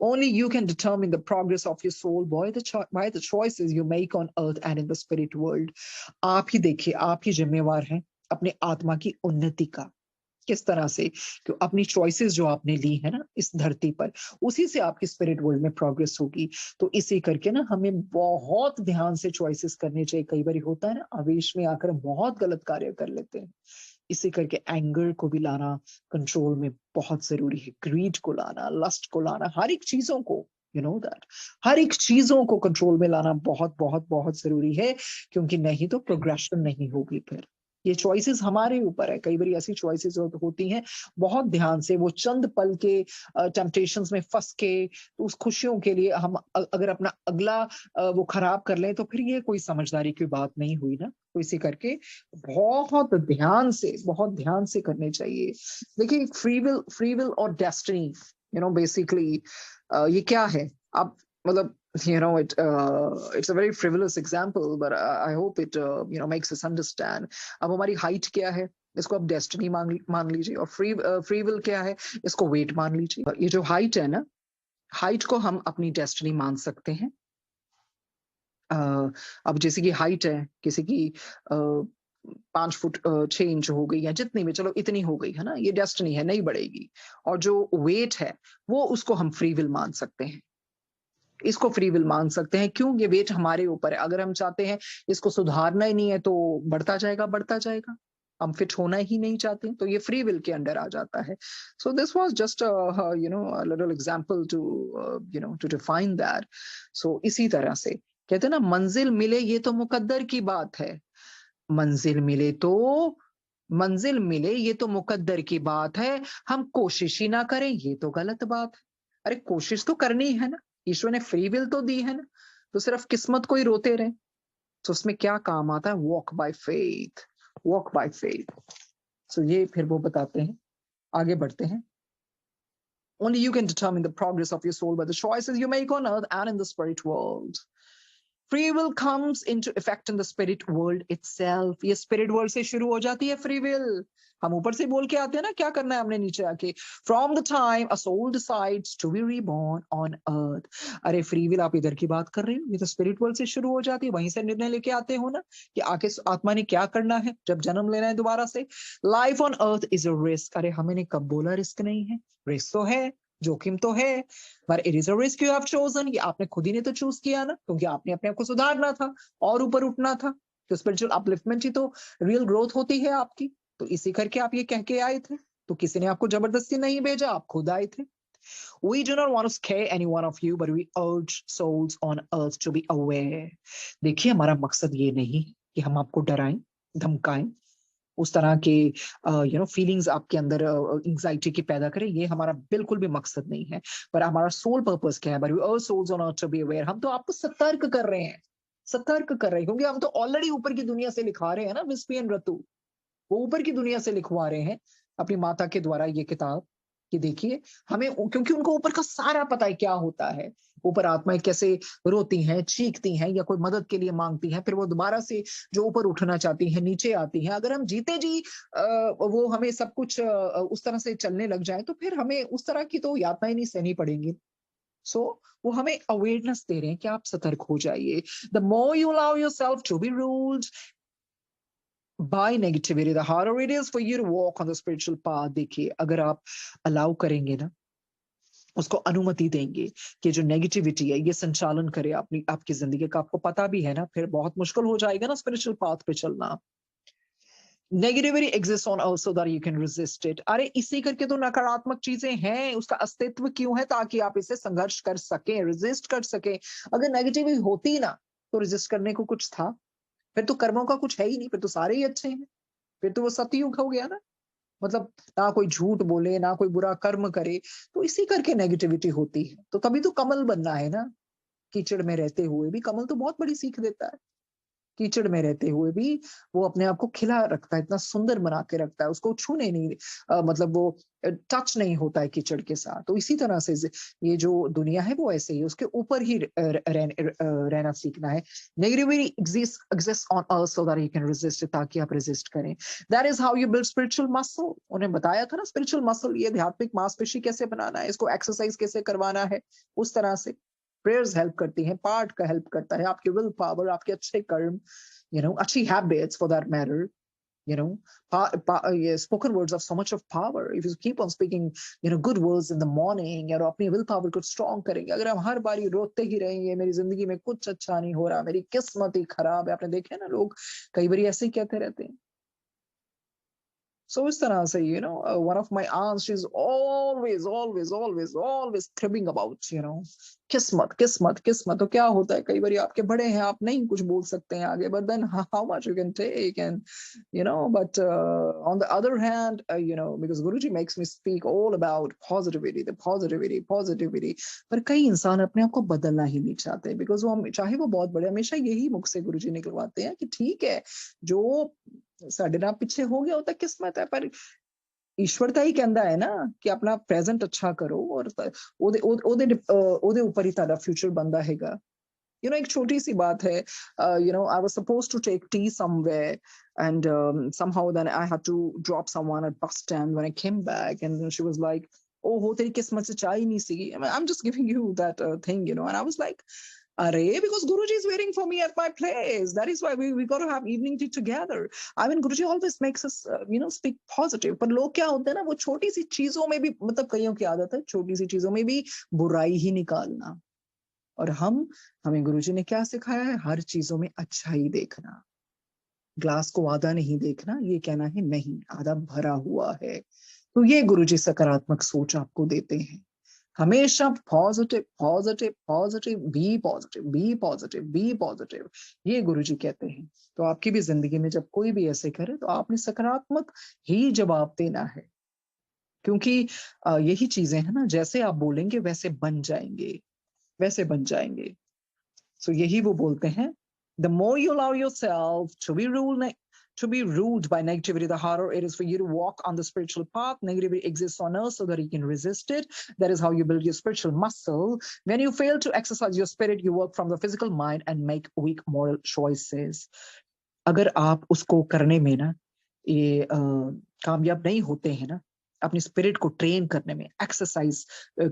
Only you can determine the progress of your soul by the choices you make on earth and in the spirit world. आप ही देखिए, आप ही जिम्मेवार हैं अपने आत्मा की उन्नति का। किस तरह से, कि अपनी चॉइसेस जो आपने ली है ना इस धरती पर, उसी से आपकी स्पिरिट वर्ल्ड में प्रोग्रेस होगी। तो इसी करके ना हमें बहुत ध्यान से चॉइसेस करने चाहिए। कई बार होता है ना, आवेश में आकर बहुत गलत कार्य कर लेते हैं। इसी करके एंगर को भी लाना कंट्रोल में बहुत जरूरी है, ग्रीड को लाना, लस्ट को लाना, हर एक चीजों को, यू नो दैट, हर एक चीजों को कंट्रोल में लाना बहुत बहुत बहुत जरूरी है। क्योंकि नहीं तो प्रोग्रेशन नहीं होगी। फिर ये चॉइसेस हमारे ऊपर है। कई बार ऐसी चॉइसेस होती हैं, बहुत ध्यान से वो चंद पल के टेम्पटेशंस में फंस के, तो उस खुशियों के लिए हम अगर अपना अगला वो खराब कर लें, तो फिर ये कोई समझदारी की बात नहीं हुई ना। तो इसी करके बहुत ध्यान से करने चाहिए। देखिए, फ्री विल और डेस्टिनी, बेसिकली ये क्या है। अब मतलब, it's a very frivolous example, but I hope it makes us understand. अब हमारी हाइट क्या है, इसको आप डेस्टिनी मान लीजिए। और फ्री विल क्या है, इसको वेट मान लीजिए। ये जो हाइट है ना, हाइट को हम अपनी डेस्टिनी मान सकते हैं। अब जैसे कि हाइट है किसी की 5 फुट 6 इंच हो गई, या जितनी भी, चलो इतनी हो गई है ना, ये डेस्टिनी है, नहीं बढ़ेगी। और जो वेट है, वो उसको हम फ्री विल मान सकते हैं। इसको फ्री विल मान सकते हैं, क्यों, ये वेट हमारे ऊपर है। अगर हम चाहते हैं इसको सुधारना ही नहीं है, तो बढ़ता जाएगा बढ़ता जाएगा। हम फिट होना ही नहीं चाहते, तो ये फ्री विल के अंडर आ जाता है। So this was just little example to to define that. So इसी तरह से कहते हैं ना, मंजिल मिले ये तो मुकद्दर की बात है। मंजिल मिले तो मंजिल मिले ये तो मुकद्दर की बात है। हम कोशिश ही ना करें, ये तो गलत बात है। अरे कोशिश तो करनी है ना, ईश्वर ने फ्री विल तो दी है ना। तो सिर्फ किस्मत को ही रोते रहे, तो उसमें क्या काम आता है, walk by faith, walk by faith. So ये फिर वो बताते हैं, आगे बढ़ते हैं। Only you can determine the progress of your soul by the choices you make on earth and in the spirit world. Free will comes into effect in the spirit world itself. ये spirit world से शुरू हो जाती है free will. हम ऊपर से बोल के आते हैं ना, क्या करना है हमने नीचे आके। From the time a soul decides to be reborn on earth. अरे फ्री विल आप इधर की बात कर रहे हो, ये तो स्पिरिट वर्ल्ड से शुरू हो जाती है। वहीं से निर्णय लेके आते हो ना कि आके आत्मा ने क्या करना है जब जन्म लेना है दोबारा से। Life on earth is a risk. अरे हमें कब बोला रिस्क नहीं है, रिस्क तो है, जोखिम तो है। पर it is a risk you have chosen. ये आपने खुद ही ने तो चूज किया ना, क्योंकि आपने अपने आप को सुधारना था और ऊपर उठना था। तो स्पिरिचुअल अपलिफ्टमेंट ही तो रियल ग्रोथ होती है आपकी। तो इसी करके आप ये कह के आए थे। तो किसी ने आपको जबरदस्ती नहीं भेजा, आप खुद आए थे। We do not want to scare any one of you, but we urge souls on earth to be aware. देखिए, हमारा मकसद ये नहीं कि हम आपको डराएं, धमकाएं, उस तरह के फीलिंग्स आपके अंदर एंजाइटी की पैदा करें, ये हमारा बिल्कुल भी मकसद नहीं है। पर हमारा सोल पर्पस क्या है? But we are souls on earth to be aware. हम तो आपको सतर्क कर रहे हैं, सतर्क कर रहे हैं, क्योंकि हम तो ऑलरेडी ऊपर की दुनिया से लिखा रहे हैं ना, विस्पी एंड रतु, वो ऊपर की दुनिया से लिखवा रहे हैं अपनी माता के द्वारा ये किताब, कि देखिए हमें, क्योंकि उनको ऊपर का सारा पता है क्या होता है। ऊपर आत्माएं कैसे रोती हैं, चीखती हैं, या कोई मदद के लिए मांगती हैं, फिर वो दोबारा से जो ऊपर उठना चाहती हैं नीचे आती हैं। अगर हम जीते जी वो हमें सब कुछ उस तरह से चलने लग जाए, तो फिर हमें उस तरह की तो यातनाएं नहीं सहनी पड़ेंगी। सो वो हमें अवेयरनेस दे रहे हैं कि आप सतर्क हो जाइए। The more you allow yourself to be ruled by negativity, the harder it is for you to walk on the spiritual path. देखिए, अगर आप अलाउ करेंगे ना, उसको अनुमति देंगे कि जो नेगेटिविटी है ये संचालन करे अपनी आपकी जिंदगी का, आपको पता भी है ना, फिर बहुत मुश्किल हो जाएगा ना स्पिरिचुअल पाथ पे चलना। Negativity exist on earth so that you can resist it. अरे इसी करके तो नकारात्मक चीजें हैं, उसका अस्तित्व क्यों है? ताकि आप इसे संघर्ष कर सकें, रेजिस्ट कर सकें। अगर नेगेटिविटी होती ना, तो रेजिस्ट करने को कुछ था? फिर तो कर्मों का कुछ है ही नहीं, फिर तो सारे ही अच्छे हैं, फिर तो वो सतयुग हो गया ना। मतलब ना कोई झूठ बोले, ना कोई बुरा कर्म करे, तो इसी करके नेगेटिविटी होती है। तो तभी तो कमल बनना है ना। कीचड़ में रहते हुए भी कमल तो बहुत बड़ी सीख देता है। कीचड़ में रहते हुए भी वो अपने आप को खिला रखता है, इतना सुंदर बना के रखता है, उसको छूने नहीं, मतलब वो टच नहीं होता है कीचड़ के साथ। तो इसी तरह से ये जो दुनिया है वो ऐसे ही, उसके ऊपर ही रहना सीखना है। Negativity exist on earth so that you can resist, ताकि आप रेजिस्ट करें। That is how you build spiritual muscle. उन्हें बताया था ना, स्पिरिचुअल मसल, ये आध्यात्मिक मांसपेशी कैसे बनाना है, इसको एक्सरसाइज कैसे करवाना है, उस तरह से प्रेयर्स हेल्प करती हैं, पार्ट का हेल्प करता है, आपके विल पावर, आपके अच्छे कर्म, अच्छी habits for that matter, you know yeah, spoken words have so much of power. If you keep on speaking good words in the morning, और अपनी विल पावर को स्ट्रॉन्ग करेंगे। अगर हम हर बार रोते ही रहेंगे, मेरी जिंदगी में कुछ अच्छा नहीं हो रहा, मेरी किस्मत ही खराब है, आपने देखे ना लोग कई बार ऐसे ही कहते रहते हैं। So इस तरह से, one of my aunts, she's always cribbing about, किस्मत किस्मत किस्मत। तो क्या होता है, कई बार आपके बड़े हैं, आप नहीं कुछ बोल सकते हैं आगे, but then how much you can take, and but on the other hand, because Guruji makes me speak all about positivity, the positivity, पर कई इंसान अपने आप को बदलना ही नहीं चाहते, because वो चाहे वो बहुत बड़े, हमेशा यही मुख से गुरुजी निकलवाते हैं कि ठीक है, जो ਸਾਡੇ ਨਾਲ ਪਿੱਛੇ ਹੋ ਗਿਆ ਉਹ ਤਾਂ ਕਿਸਮਤ ਹੈ, ਪਰ ਈਸ਼ਵਰਤਾ ਹੀ ਕਹਿੰਦਾ ਹੈ ਨਾ ਕਿ ਆਪਣਾ ਪ੍ਰੈਜ਼ੈਂਟ ਅੱਛਾ ਕਰੋ, ਔਰ ਉਹਦੇ ਉੱਪਰ ਹੀ ਤੁਹਾਡਾ ਫਿਊਚਰ ਬਣਦਾ ਹੈਗਾ। एक छोटी सी बात है, I was supposed to take tea somewhere, and somehow then I had to drop someone at bus stand. When I came back, and then she was like, oh ho teri kismat se chai nahi si. I mean, I'm just giving you that thing, and I was like, Array, because Guruji is waiting for me at my place. That is why we got to have evening tea together. I mean, Guruji always makes us, speak positive. पर लोग क्या होते हैं ना, वो छोटी सी चीजों में भी, मतलब कईयों की आदत है छोटी सी चीजों में भी बुराई ही निकालना। और हमें गुरुजी ने क्या सिखाया है? हर चीजों में अच्छा ही देखना, ग्लास को आधा नहीं देखना, ये कहना है नहीं, आधा भरा हुआ है। तो ये गुरुजी सकारात्मक सोच आपको देते हैं। हमेशा positive positive positive, be positive be positive be positive, ये गुरुजी कहते हैं। तो आपकी भी जिंदगी में जब कोई भी ऐसे करे, तो आपने सकारात्मक ही जवाब देना है, क्योंकि यही चीजें है ना, जैसे आप बोलेंगे वैसे बन जाएंगे, वैसे बन जाएंगे। सो यही वो बोलते हैं, the more you allow yourself to be ruled by negativity, the harder it is for you to walk on the spiritual path. Negativity exists on earth so that you can resist it. That is how you build your spiritual muscle. When you fail to exercise your spirit, you work from the physical mind and make weak moral choices. अगर आप उसको करने में ना ये कामयाब नहीं होते हैं ना, अपनी स्पिरिट को ट्रेन करने में, एक्सरसाइज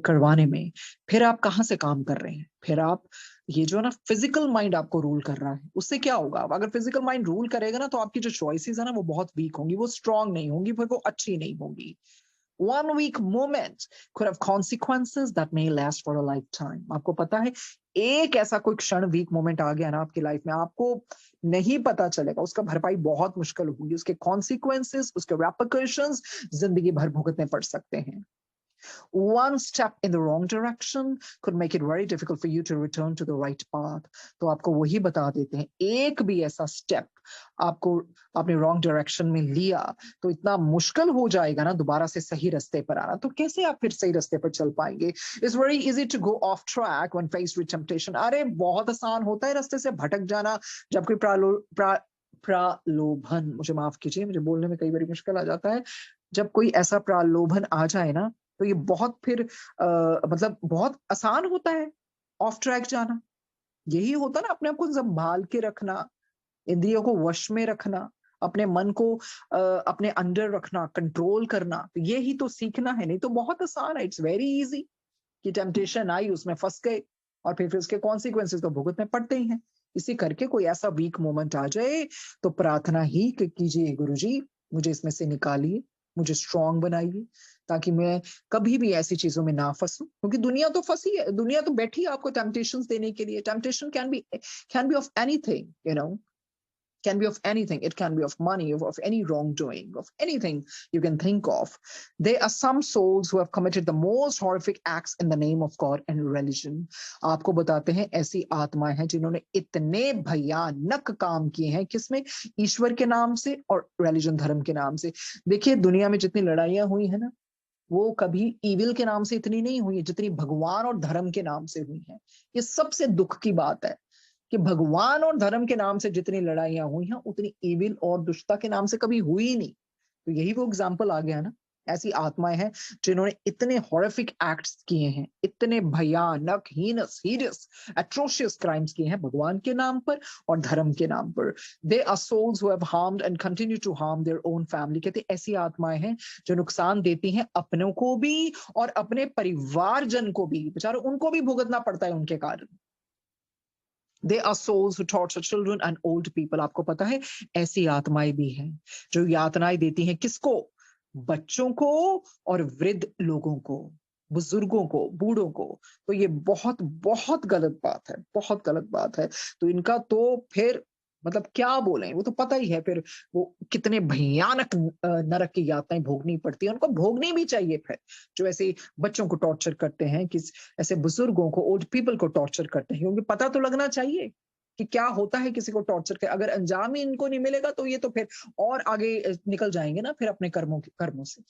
करवाने में, फिर आप कहाँ से काम कर रहे हैं? फिर आप ये जो ना फिजिकल माइंड आपको रूल कर रहा है, उससे क्या होगा? अगर फिजिकल माइंड रूल करेगा ना, तो आपकी जो चॉइसेस है ना, वो बहुत वीक होंगी, वो स्ट्रांग नहीं होंगी, फिर वो अच्छी नहीं होंगी। One weak moment could have consequences that may last for a lifetime. आपको पता है, एक ऐसा कोई क्षण वीक मोमेंट आ गया ना आपकी लाइफ में, आपको नहीं पता चलेगा, उसका भरपाई बहुत मुश्किल होगी, उसके कॉन्सिक्वेंसेस, उसके रेपरकशंस जिंदगी भर भुगतने पड़ सकते हैं। One step in the wrong direction could make it very difficult for you to return to the right path. तो आपको वही बता देते हैं, एक भी ऐसा स्टेप आपको आपने रॉन्ग डायरेक्शन में लिया तो इतना मुश्किल हो जाएगा ना दोबारा से सही रास्ते पर आना, तो कैसे आप फिर सही रास्ते पर चल पाएंगे? It's very easy to go off track when faced with temptation. अरे बहुत आसान होता है रास्ते से भटक जाना जब कोई प्रलोभन, मुझे माफ कीजिए, मुझे बोलने में कई बार मुश्किल आ जाता है, जब कोई ऐसा प्रलोभन आ जाए ना तो ये बहुत फिर मतलब बहुत आसान होता है ऑफ ट्रैक जाना। यही होता ना, अपने आप को संभाल के रखना, इंद्रियों को वश में रखना, अपने मन को अपने अंडर रखना, कंट्रोल करना, तो यही तो सीखना है। नहीं तो बहुत आसान है, इट्स वेरी इजी कि टेम्पटेशन आई उसमें फंस गए और फिर उसके कॉन्सिक्वेंसेस तो भुगतने पड़ते ही हैं। इसी करके कोई ऐसा वीक मोमेंट आ जाए तो प्रार्थना ही कीजिए, गुरुजी मुझे इसमें से निकालिए, मुझे स्ट्रांग बनाइए ताकि मैं कभी भी ऐसी चीजों में ना फंसूं, क्योंकि दुनिया तो फंसी है, दुनिया तो बैठी है आपको टेम्पटेशंस देने के लिए। Temptation can be of anything, you know, can be of anything. It can be of money, of any wrongdoing, of anything you can think of. There are some souls who have committed the most horrific acts in the name of God and religion. आपको बताते हैं ऐसी आत्माएं हैं जिन्होंने इतने भयानक काम किए हैं, किसमें? ईश्वर के नाम से और रिलीजन, धर्म के नाम से। देखिए दुनिया में जितनी लड़ाइयां हुई है ना, वो कभी इविल के नाम से इतनी नहीं हुई है जितनी भगवान और धर्म के नाम से हुई है। ये सबसे दुख की बात है कि भगवान और धर्म के नाम से जितनी लड़ाइयां हुई हैं उतनी इविल और दुष्टता के नाम से कभी हुई नहीं। तो यही वो एग्जाम्पल आ गया ना, ऐसी आत्माएं हैं जिन्होंने इतने हॉरिफिक एक्ट्स किए हैं, इतने भयानक हीनस हीरियस एट्रोशियस क्राइम्स किए हैं भगवान के नाम पर और धर्म के नाम पर। They are souls who have harmed and continue to harm their own family. कहते ऐसी आत्माएं हैं जो नुकसान देती हैं अपनों को भी और अपने परिवारजन को भी, बेचारे उनको भी भुगतना पड़ता है उनके कारण। They are souls who torture children and old people. आपको पता है ऐसी आत्माएं भी हैं जो यातनाएं देती हैं, किसको? बच्चों को और वृद्ध लोगों को, बुजुर्गों को, बूढ़ों को। तो ये बहुत बहुत गलत बात है, बहुत गलत बात है। तो इनका तो फिर मतलब क्या बोलें, वो तो पता ही है फिर वो कितने भयानक नरक की यातनाएं भोगनी पड़ती है, उनको भोगनी भी चाहिए। फिर जो ऐसे बच्चों को टॉर्चर करते हैं, किस ऐसे बुजुर्गों को, ओल्ड पीपल को टॉर्चर करते हैं, क्योंकि पता तो लगना चाहिए कि क्या होता है किसी को टॉर्चर कर। अगर अंजाम ही इनको नहीं मिलेगा तो ये तो फिर और आगे निकल जाएंगे ना फिर अपने कर्मों से।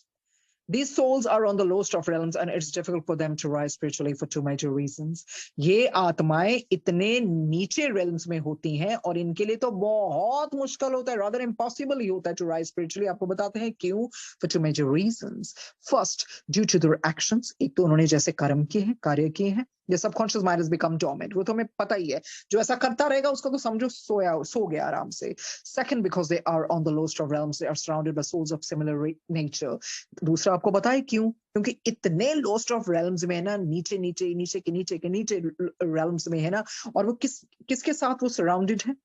These souls are on the lowest of realms and it's difficult for them to rise spiritually for two major reasons. ये आत्माएं इतने नीचे realms में होती हैं और इनके लिए तो बहुत मुश्किल होता है, rather impossible ही होता है to rise spiritually। आपको बताते हैं क्यों? For two major reasons. First, due to their actions, एक तो उन्होंने जैसे कर्म किए हैं, कार्य किए हैं, the subconscious mind has become dormant. वो तो हमें पता ही है, जो ऐसा करता रहेगा उसको तो समझो सो गया आराम से। Second, because they are on the lowest of realms, they are surrounded by souls of similar nature. दूसरा आपको बताए क्यों? क्योंकि इतने लोस्ट ऑफ रेल्म्स में है ना, नीचे नीचे नीचे के नीचे के नीचे रेल्म्स में है ना, और वो किसके साथ वो सराउंडेड है?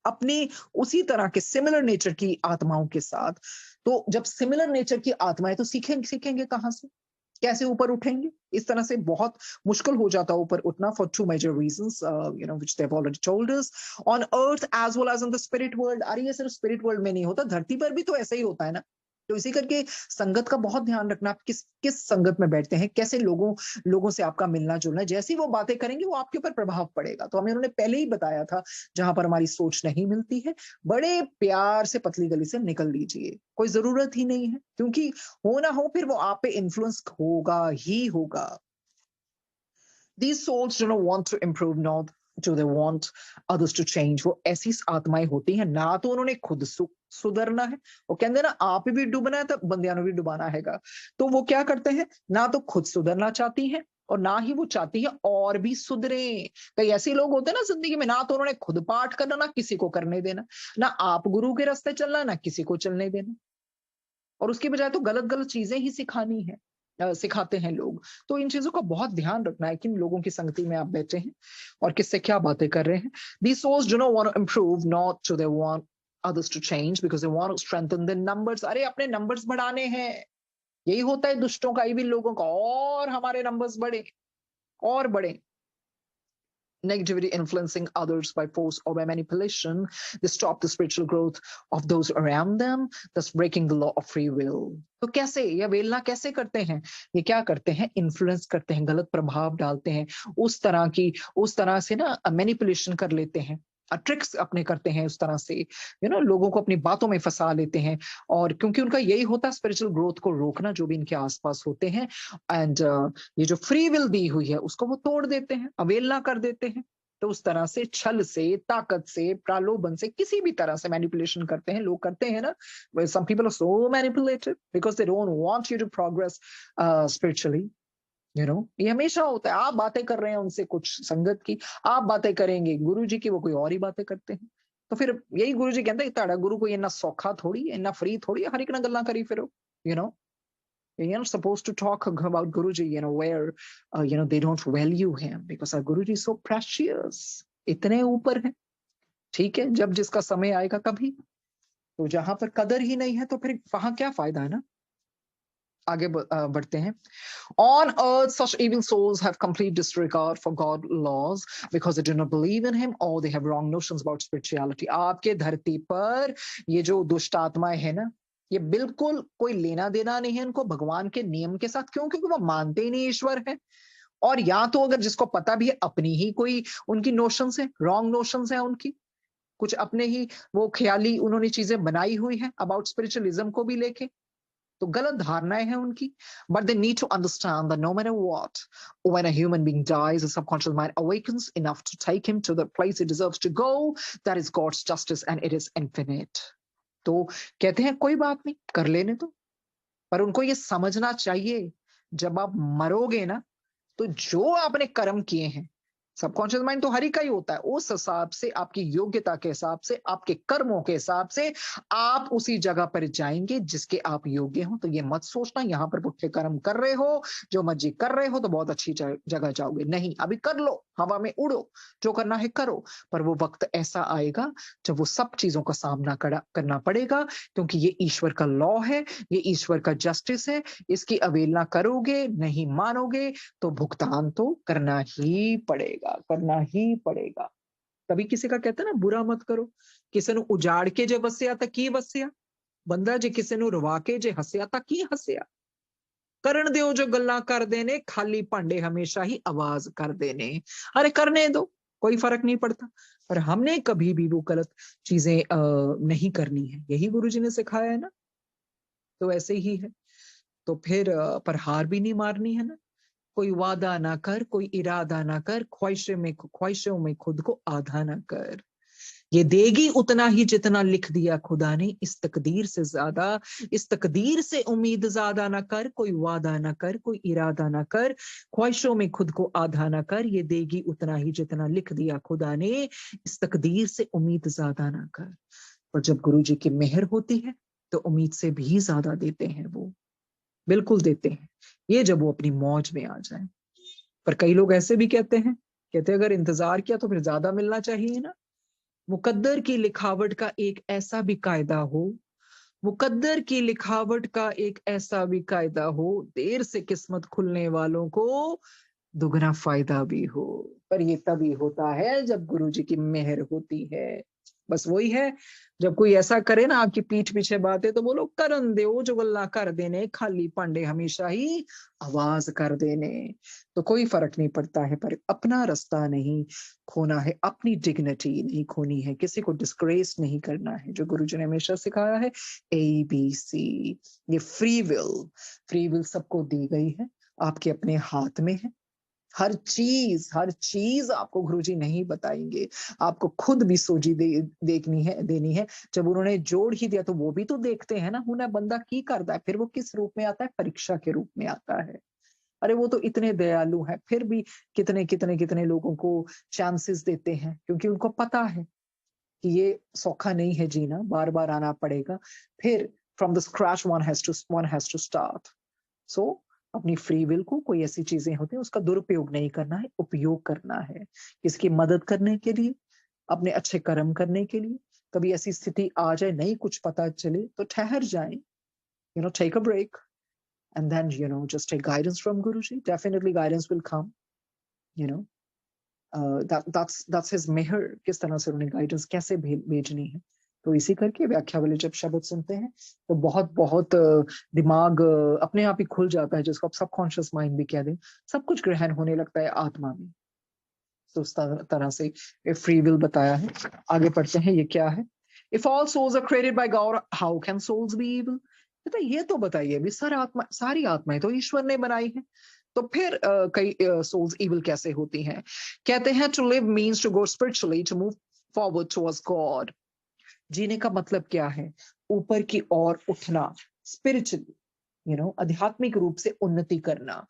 अपनी उसी तरह के सिमिलर नेचर की आत्माओं के साथ। तो जब सिमिलर नेचर की आत्माएं, तो सीखेंगे कहां से, कैसे ऊपर उठेंगे? इस तरह से बहुत मुश्किल हो जाता है ऊपर उठना for two major reasons, which they've already told us, on earth as well as in the spirit world. अरे ये सिर्फ स्पिरिट वर्ल्ड में नहीं होता, धरती पर भी तो ऐसा ही होता है ना। तो इसी करके संगत का बहुत ध्यान रखना, आप किस संगत में बैठते हैं, कैसे लोगों से आपका मिलना जुलना है। जैसी वो बातें करेंगे वो आपके ऊपर प्रभाव पड़ेगा। तो हमें उन्होंने पहले ही बताया था, जहां पर हमारी सोच नहीं मिलती है, बड़े प्यार से पतली गली से निकल लीजिए, कोई जरूरत ही नहीं है, क्योंकि हो ना हो फिर वो आप पे इन्फ्लुएंस होगा ही होगा। These souls do not want to improve, nor do they want others to change. वो ऐसी आत्माएं होती हैं, ना तो उन्होंने खुद सुधरना है, वो कहते हैं ना आप भी डूबना है तो बंदियां ने भी डुबाना हैगा। तो वो क्या करते हैं, ना तो खुद सुधरना चाहती हैं और ना ही वो चाहती है और भी सुधरे। कई ऐसे लोग होते हैं ना जिंदगी में, ना तो उन्होंने खुद पाठ करना, ना किसी को करने देना, ना आप गुरु के रास्ते चलना, ना किसी को चलने देना, और उसकी बजाय तो गलत गलत चीजें ही सिखानी है, सिखाते हैं लोग। तो इन चीजों का बहुत ध्यान रखना है, किन लोगों की संगति में आप बैठे हैं और किससे क्या बातें कर रहे हैं। These souls do not want to improve, not do they want others to change, because they want to strengthen their numbers. अरे अपने नंबर्स बढ़ाने हैं, यही होता है दुष्टों का, भी लोगों का, और हमारे नंबर्स बढ़े और बढ़े। negativity influencing others by force or by manipulation, they stop the spiritual growth of those around them, thus breaking the law of free will. तो कैसे ये अवेलना कैसे करते हैं? ये क्या करते हैं? इन्फ्लुएंस करते हैं, गलत प्रभाव डालते हैं, उस तरह से ना मैनिपुलेशन कर लेते हैं, ट्रिक्स अपने करते हैं, उस तरह से लोगों को अपनी बातों में फंसा लेते हैं। और क्योंकि उनका यही होता है स्पिरिचुअल ग्रोथ को रोकना, जो भी इनके आसपास होते हैं, एंड ये जो फ्री विल दी हुई है उसको वो तोड़ देते हैं, अवेलना कर देते हैं। तो उस तरह से छल से, ताकत से, प्रलोभन से, किसी भी तरह से मैनिपुलेशन करते हैं लोग, करते हैं ना। Some people are so manipulated because they don't want you to progress spiritually. ये हमेशा होता है। आप बातें कर रहे हैं उनसे कुछ संगत की, आप बातें करेंगे गुरु जी की, वो कोई और ही बातें करते हैं। तो फिर यही गुरु जी कहते हैं, ताड़ा गुरु को इन्ना सौखा थोड़ी, इन्ना फ्री थोड़ी, हर एक ना गल्ला करी फिरो। You're not supposed to talk about Guruji, where, they don't value him because our Guruji is so precious. इतने ऊपर है। ठीक है, जब जिसका समय आएगा कभी, तो जहां पर कदर ही नहीं है तो फिर वहां क्या फायदा है ना। आगे बढ़ते हैं। On earth, such evil souls have complete disregard for God laws because they do not believe in Him or they have wrong notions about spirituality. आपके धरती पर ये जो दुष्ट आत्माएं है ना, ये बिल्कुल कोई लेना देना नहीं है इनको भगवान के नियम के साथ। क्यों? क्योंकि वो मानते ही नहीं ईश्वर है। और या तो अगर जिसको पता भी है, अपनी ही कोई उनकी नोशंस है, रॉन्ग नोशंस है उनकी, कुछ अपने ही वो ख्याली उन्होंने चीजें बनाई हुई है अबाउट स्पिरिचुअलिज्म को भी लेके, तो गलत धारणाएं हैं उनकी। But they need to understand that no matter what, when a human being dies, the subconscious mind awakens enough to take him to the place he deserves to go, that is God's justice and it is infinite. तो कहते हैं कोई बात नहीं, कर लेने तो, पर उनको ये समझना चाहिए जब आप मरोगे ना, तो जो आपने कर्म किए हैं, सबकॉन्शियस माइंड तो हर ही का ही होता है, उस हिसाब से, आपकी योग्यता के हिसाब से, आपके कर्मों के हिसाब से आप उसी जगह पर जाएंगे जिसके आप योग्य हो। तो ये मत सोचना यहां पर पुट्ठे कर्म कर रहे हो, जो मर्जी कर रहे हो तो बहुत अच्छी जगह जाओगे। नहीं, अभी कर लो, हवा में उड़ो, जो करना है करो, पर वो वक्त ऐसा आएगा जब वो सब चीजों का सामना करना पड़ेगा, क्योंकि ये ईश्वर का लॉ है, ये ईश्वर का जस्टिस है। इसकी अवहेलना करोगे, नहीं मानोगे, तो भुगतान तो करना ही पड़ेगा, करना ही पड़ेगा। तभी किसी का कहते हैं ना, बुरा मत करो। किसी ने उजाड़ के जे वसिया ता की वसिया, बंदा जे किसी ने रुवा के जे हसिया ता की हसिया। करण दो जो गल्ला कर देने, खाली भांडे हमेशा ही आवाज कर देने। अरे करने दो, कोई फर्क नहीं पड़ता। पर हमने कभी भी वो गलत चीजें नहीं करनी है, यही गुरुजी ने सिखाया है ना। तो ऐसे ही है। तो फिर पर हार भी नहीं मारनी है ना। कोई वादा ना कर, कोई इरादा ना कर, ख्वाहिशों में खुद को आधा ना कर। ये देगी उतना ही जितना लिख दिया खुदा ने, इस तकदीर से ज्यादा, इस तकदीर से उम्मीद ज्यादा ना कर, कोई वादा ना कर, कोई इरादा ना कर, ख्वाहिशों में खुद को आधा ना कर। ये देगी उतना ही जितना लिख दिया खुदा ने, इस तकदीर से उम्मीद ज्यादा ना कर। और जब गुरु जी की मेहर होती है तो उम्मीद से भी ज्यादा देते हैं वो, बिल्कुल देते हैं। ये जब वो अपनी मौज में आ जाए। पर कई लोग ऐसे भी कहते हैं, अगर इंतजार किया तो फिर ज्यादा मिलना चाहिए ना। मुकद्दर की लिखावट का एक ऐसा भी कायदा हो, मुकद्दर की लिखावट का एक ऐसा भी कायदा हो, देर से किस्मत खुलने वालों को दुगना फायदा भी हो। पर ये तभी होता है जब गुरु जी की मेहर होती है। बस वही है, जब कोई ऐसा करे ना आपकी पीठ पीछे बातें, तो बोलो करन दो जो गल्ला कर देने, खाली पांडे हमेशा ही आवाज कर देने। तो कोई फर्क नहीं पड़ता है, पर अपना रास्ता नहीं खोना है, अपनी डिग्निटी नहीं खोनी है, किसी को डिस्ग्रेस नहीं करना है, जो गुरुजी ने हमेशा सिखाया है। ABC, ये फ्री विल सबको दी गई है, आपके अपने हाथ में है। हर चीज आपको गुरुजी नहीं बताएंगे, आपको खुद भी सोची देखनी है, देनी है। जब उन्होंने जोड़ ही दिया तो वो भी तो देखते हैं ना, हुना बंदा की करता है, फिर वो किस रूप में आता है, परीक्षा के रूप में आता है। अरे वो तो इतने दयालु है, फिर भी कितने कितने कितने लोगों को चांसेस देते हैं, क्योंकि उनको पता है कि ये सौखा नहीं है जीना, बार बार आना पड़ेगा। फिर from the scratch one has to start. So अपनी फ्री विल को, कोई ऐसी चीजें होती हैं उसका दुरुपयोग नहीं करना है, उपयोग करना है, किसकी मदद करने के लिए, अपने अच्छे कर्म करने के लिए। कभी ऐसी स्थिति आ जाए, नहीं कुछ पता चले, तो ठहर जाए, take a break, and then just take guidance from Guruji. Definitely guidance will come, you know that's his मेहर, किस तरह से उन्हें गाइडेंस कैसे भेजनी है। तो इसी करके व्याख्या वाले जब शब्द सुनते हैं तो बहुत बहुत दिमाग अपने आप ही खुल जाता है, जिसको आप सबकॉन्शियस माइंड भी कह दें, सब कुछ ग्रहण होने लगता है आत्मा में। तो उस तरह से फ्री विल बताया है। आगे पढ़ते हैं, ये क्या है। If all souls are created by God, how can souls be evil. तो ये तो बताइए अभी, सारी आत्माएं तो ईश्वर ने बनाई है, तो फिर कई सोल्स इविल कैसे होती हैं। कहते हैं to live means to go spiritually, to move forward towards God. जीने का मतलब क्या है, ऊपर की ओर उठना, स्पिरिचुअली, आध्यात्मिक रूप से उन्नति करना,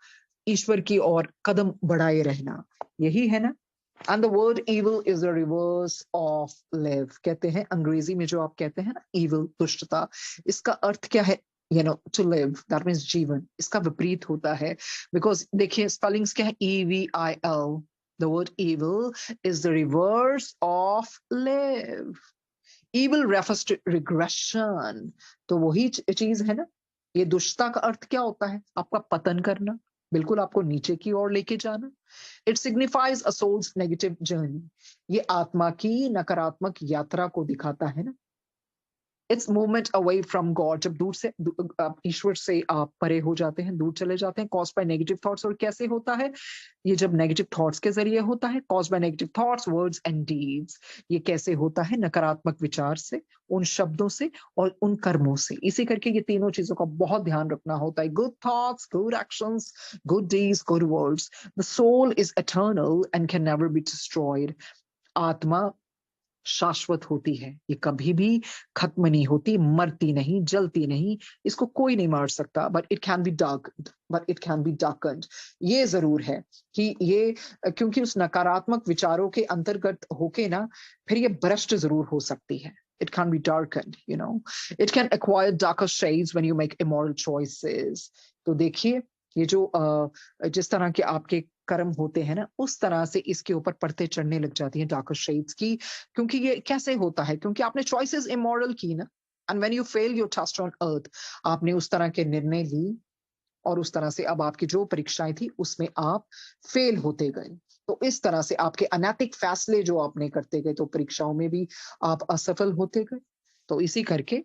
ईश्वर की ओर कदम बढ़ाए रहना, यही है ना। And the word evil is the reverse of live। कहते हैं अंग्रेजी में जो आप कहते हैं ना evil, दुष्टता, इसका अर्थ क्या है, to live, that means जीवन, इसका विपरीत होता है। बिकॉज देखिए स्पेलिंग्स क्या है, EVIL, the word evil is the reverse of live। evil refers to regression, तो वही चीज है ना। ये दुष्टता का अर्थ क्या होता है, आपका पतन करना, बिल्कुल आपको नीचे की ओर लेके जाना। It signifies a soul's negative journey, ये आत्मा की नकारात्मक यात्रा को दिखाता है ना। It's movement away from God, जब दूर से ईश्वर से आप परे हो जाते हैं, दूर चले जाते हैं, कॉज बाय नेगेटिव थॉट्स। और कैसे होता है ये, जब नेगेटिव थॉट्स के जरिए होता है, cause by negative thoughts, words and deeds. ये कैसे होता है, नकारात्मक विचार से, उन शब्दों से और उन कर्मों से। इसी करके ये तीनों चीजों का बहुत ध्यान रखना होता है, good thoughts, good actions, good deeds, good words. The soul is eternal and can never be destroyed. आत्मा शाश्वत होती है, ये कभी भी खत्म नहीं होती, मरती नहीं, जलती नहीं, इसको कोई नहीं मार सकता। But it can be darkened। ये जरूर है कि ये, क्योंकि उस नकारात्मक विचारों के अंतर्गत होके ना, फिर ये भ्रष्ट जरूर हो सकती है। It can be darkened, It can acquire darker shades when you make immoral choices। तो देखिए ये जो जिस तरह के आपके कर्म होते हैं ना, उस तरह से इसके ऊपर परतें चढ़ने लग जाती हैं डार्कर शेड्स की। क्योंकि ये कैसे होता है, क्योंकि आपने चॉइसेस इमोरल की ना, and when you fail your test on earth, आपने उस तरह के निर्णय ली और उस तरह से अब आपकी जो परीक्षाएं थी उसमें आप फेल होते गए। तो इस तरह से आपके अनैतिक फैसले जो आपने करते गए, तो परीक्षाओं में भी आप असफल होते गए। तो इसी करके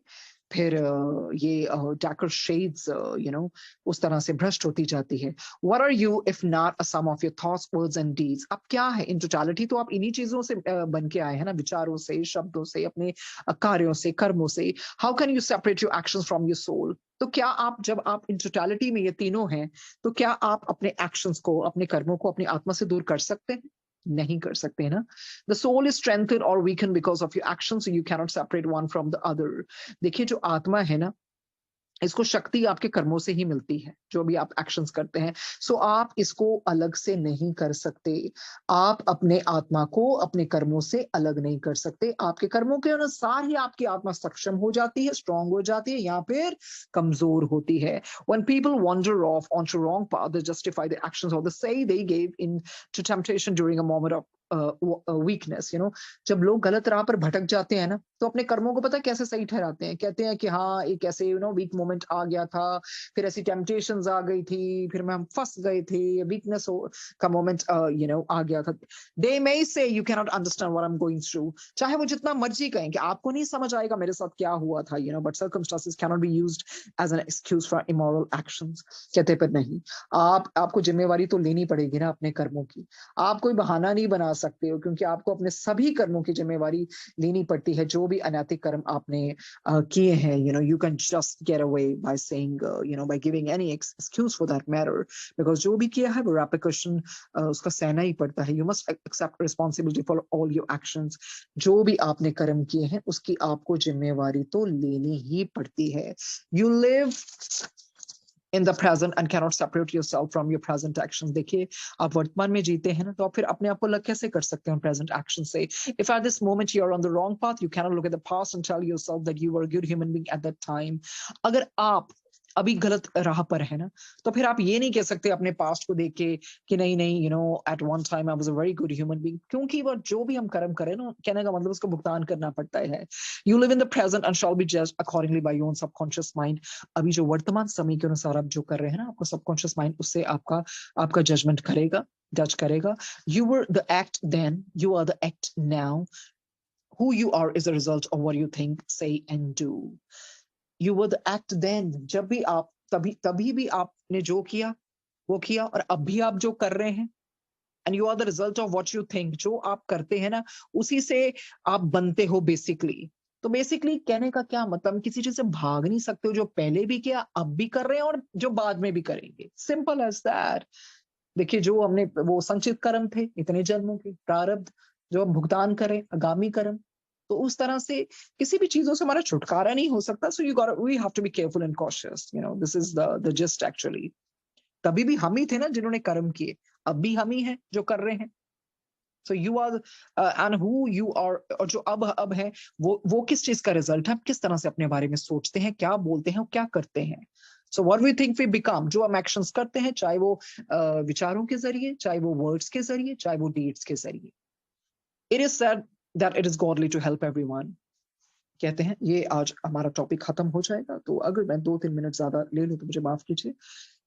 फिर ये डार्कर शेड्स उस तरह से भ्रष्ट होती जाती है। What are you if not a sum of your thoughts, words and deeds? अब क्या है, इन टोटलिटी तो आप इन्हीं चीजों से बन के आए हैं ना, विचारों से, शब्दों से, अपने कार्यों से, कर्मों से। How can you separate your actions from your soul? तो क्या आप, जब आप इन टोटलिटी में ये तीनों हैं, तो क्या आप अपने एक्शंस को, अपने कर्मों को अपनी आत्मा से दूर कर सकते हैं? नहीं कर सकते ना। The soul is strengthened or weakened because of your actions, so you cannot separate one from the other। देखिए जो आत्मा है ना, इसको शक्ति आपके कर्मों से ही मिलती है, जो भी आप एक्शंस करते हैं। सो आप इसको अलग से नहीं कर सकते। आप अपने आत्मा को अपने कर्मों से अलग नहीं कर सकते। आपके कर्मों के अनुसार ही आपकी आत्मा सक्षम हो जाती है, स्ट्रांग हो जाती है, या फिर कमजोर होती है। When people wander off onto wrong path, they justify their actions or they say they gave in to temptation during a moment of weakness. जब लोग गलत राह पर भटक जाते हैं ना, तो अपने कर्मों को पता कैसे सही ठहराते हैं, कहते हैं कि हाँ एक ऐसे वीक मोमेंट आ गया था, फिर ऐसी टेम्पटेशंस आ गई थी, फिर मैं हम फंस गए थे, वीकनेस का मोमेंट आ गया था। दे मे से you can not understand what I am going through. चाहे वो जितना मर्जी कहें कि आपको नहीं समझ आएगा मेरे साथ क्या हुआ था, but circumstances can not be used as an excuse for immoral actions. कहते पर नहीं, आपको जिम्मेवारी तो लेनी पड़ेगी ना अपने कर्मों की। आप कोई बहाना नहीं बना सकते हो, क्योंकि आपको अपने सभी कर्मों की जिम्मेवारी लेनी पड़ती है। जो भी अनैतिक कर्म आपने किए हैं, you can just get away by saying, by giving any excuse for that matter, because जो भी किया है वो रेपरकशन उसका सहना ही पड़ता है। You must accept responsibility for all your actions. जो भी आपने कर्म किए हैं उसकी आपको जिम्मेवारी तो लेनी ही पड़ती है। You live in the present and cannot separate yourself from your present actions। देखिए आप वर्तमान में जीते हैं ना, तो आप फिर अपने आप को अलग कैसे कर सकते हैं present action से। If at this moment you are on the wrong path, you cannot look at the past and tell yourself that you were a good human being at that time। अगर आप अभी गलत राह पर है ना, तो फिर आप ये नहीं कह सकते अपने पास्ट को देख के कि नहीं नहीं at one time I was a very good human being, क्योंकि वो जो भी हम कर्म करें ना, कहने का मतलब उसको भुगतान करना पड़ता है। You live in the present and shall be judged accordingly by your own subconscious mind। अभी जो वर्तमान समय के अनुसार आप जो कर रहे हैं ना, आपका सबकॉन्शियस माइंड उससे आपका जजमेंट करेगा। जज करेगा। You were the act then, you are the act now. Who you are is a result of what you think, say and do. You were the act then, जब भी आप तभी तभी भी आपने जो किया वो किया, और अब भी आप जो कर रहे हैं, and you are the result of what you think. जो आप करते हैं ना, उसी से आप बनते हो बेसिकली। तो बेसिकली कहने का क्या मतलब, किसी चीज से भाग नहीं सकते हो। जो पहले भी किया, अब भी कर रहे हैं, और जो बाद में भी करेंगे, सिंपल एज दैट। देखिए, जो हमने वो संचित कर्म थे इतने जन्मों के प्रारब्ध, जो हम भुगतान करें आगामी कर्म, तो उस तरह से किसी भी चीजों से हमारा छुटकारा नहीं हो सकता। So you got we have to be careful and cautious, this is the just actually. तभी भी हम ही थे ना जिन्होंने कर्म किए, अब भी हम ही हैं जो कर रहे हैं। So you are and who you are, और जो अब है वो किस चीज का रिजल्ट है। हम किस तरह से अपने बारे में सोचते हैं, क्या बोलते हैं और क्या करते हैं। So what we think we become, जो हम एक्शंस करते हैं, चाहे वो विचारों के जरिए, चाहे वो वर्ड्स के जरिए, चाहे वो डीड्स के जरिए। It is said that it is godly to help everyone. कहते हैं, ये आज हमारा टॉपिक खत्म हो जाएगा, तो अगर मैं 2-3 मिनट ज्यादा ले लूं तो मुझे माफ कीजिए।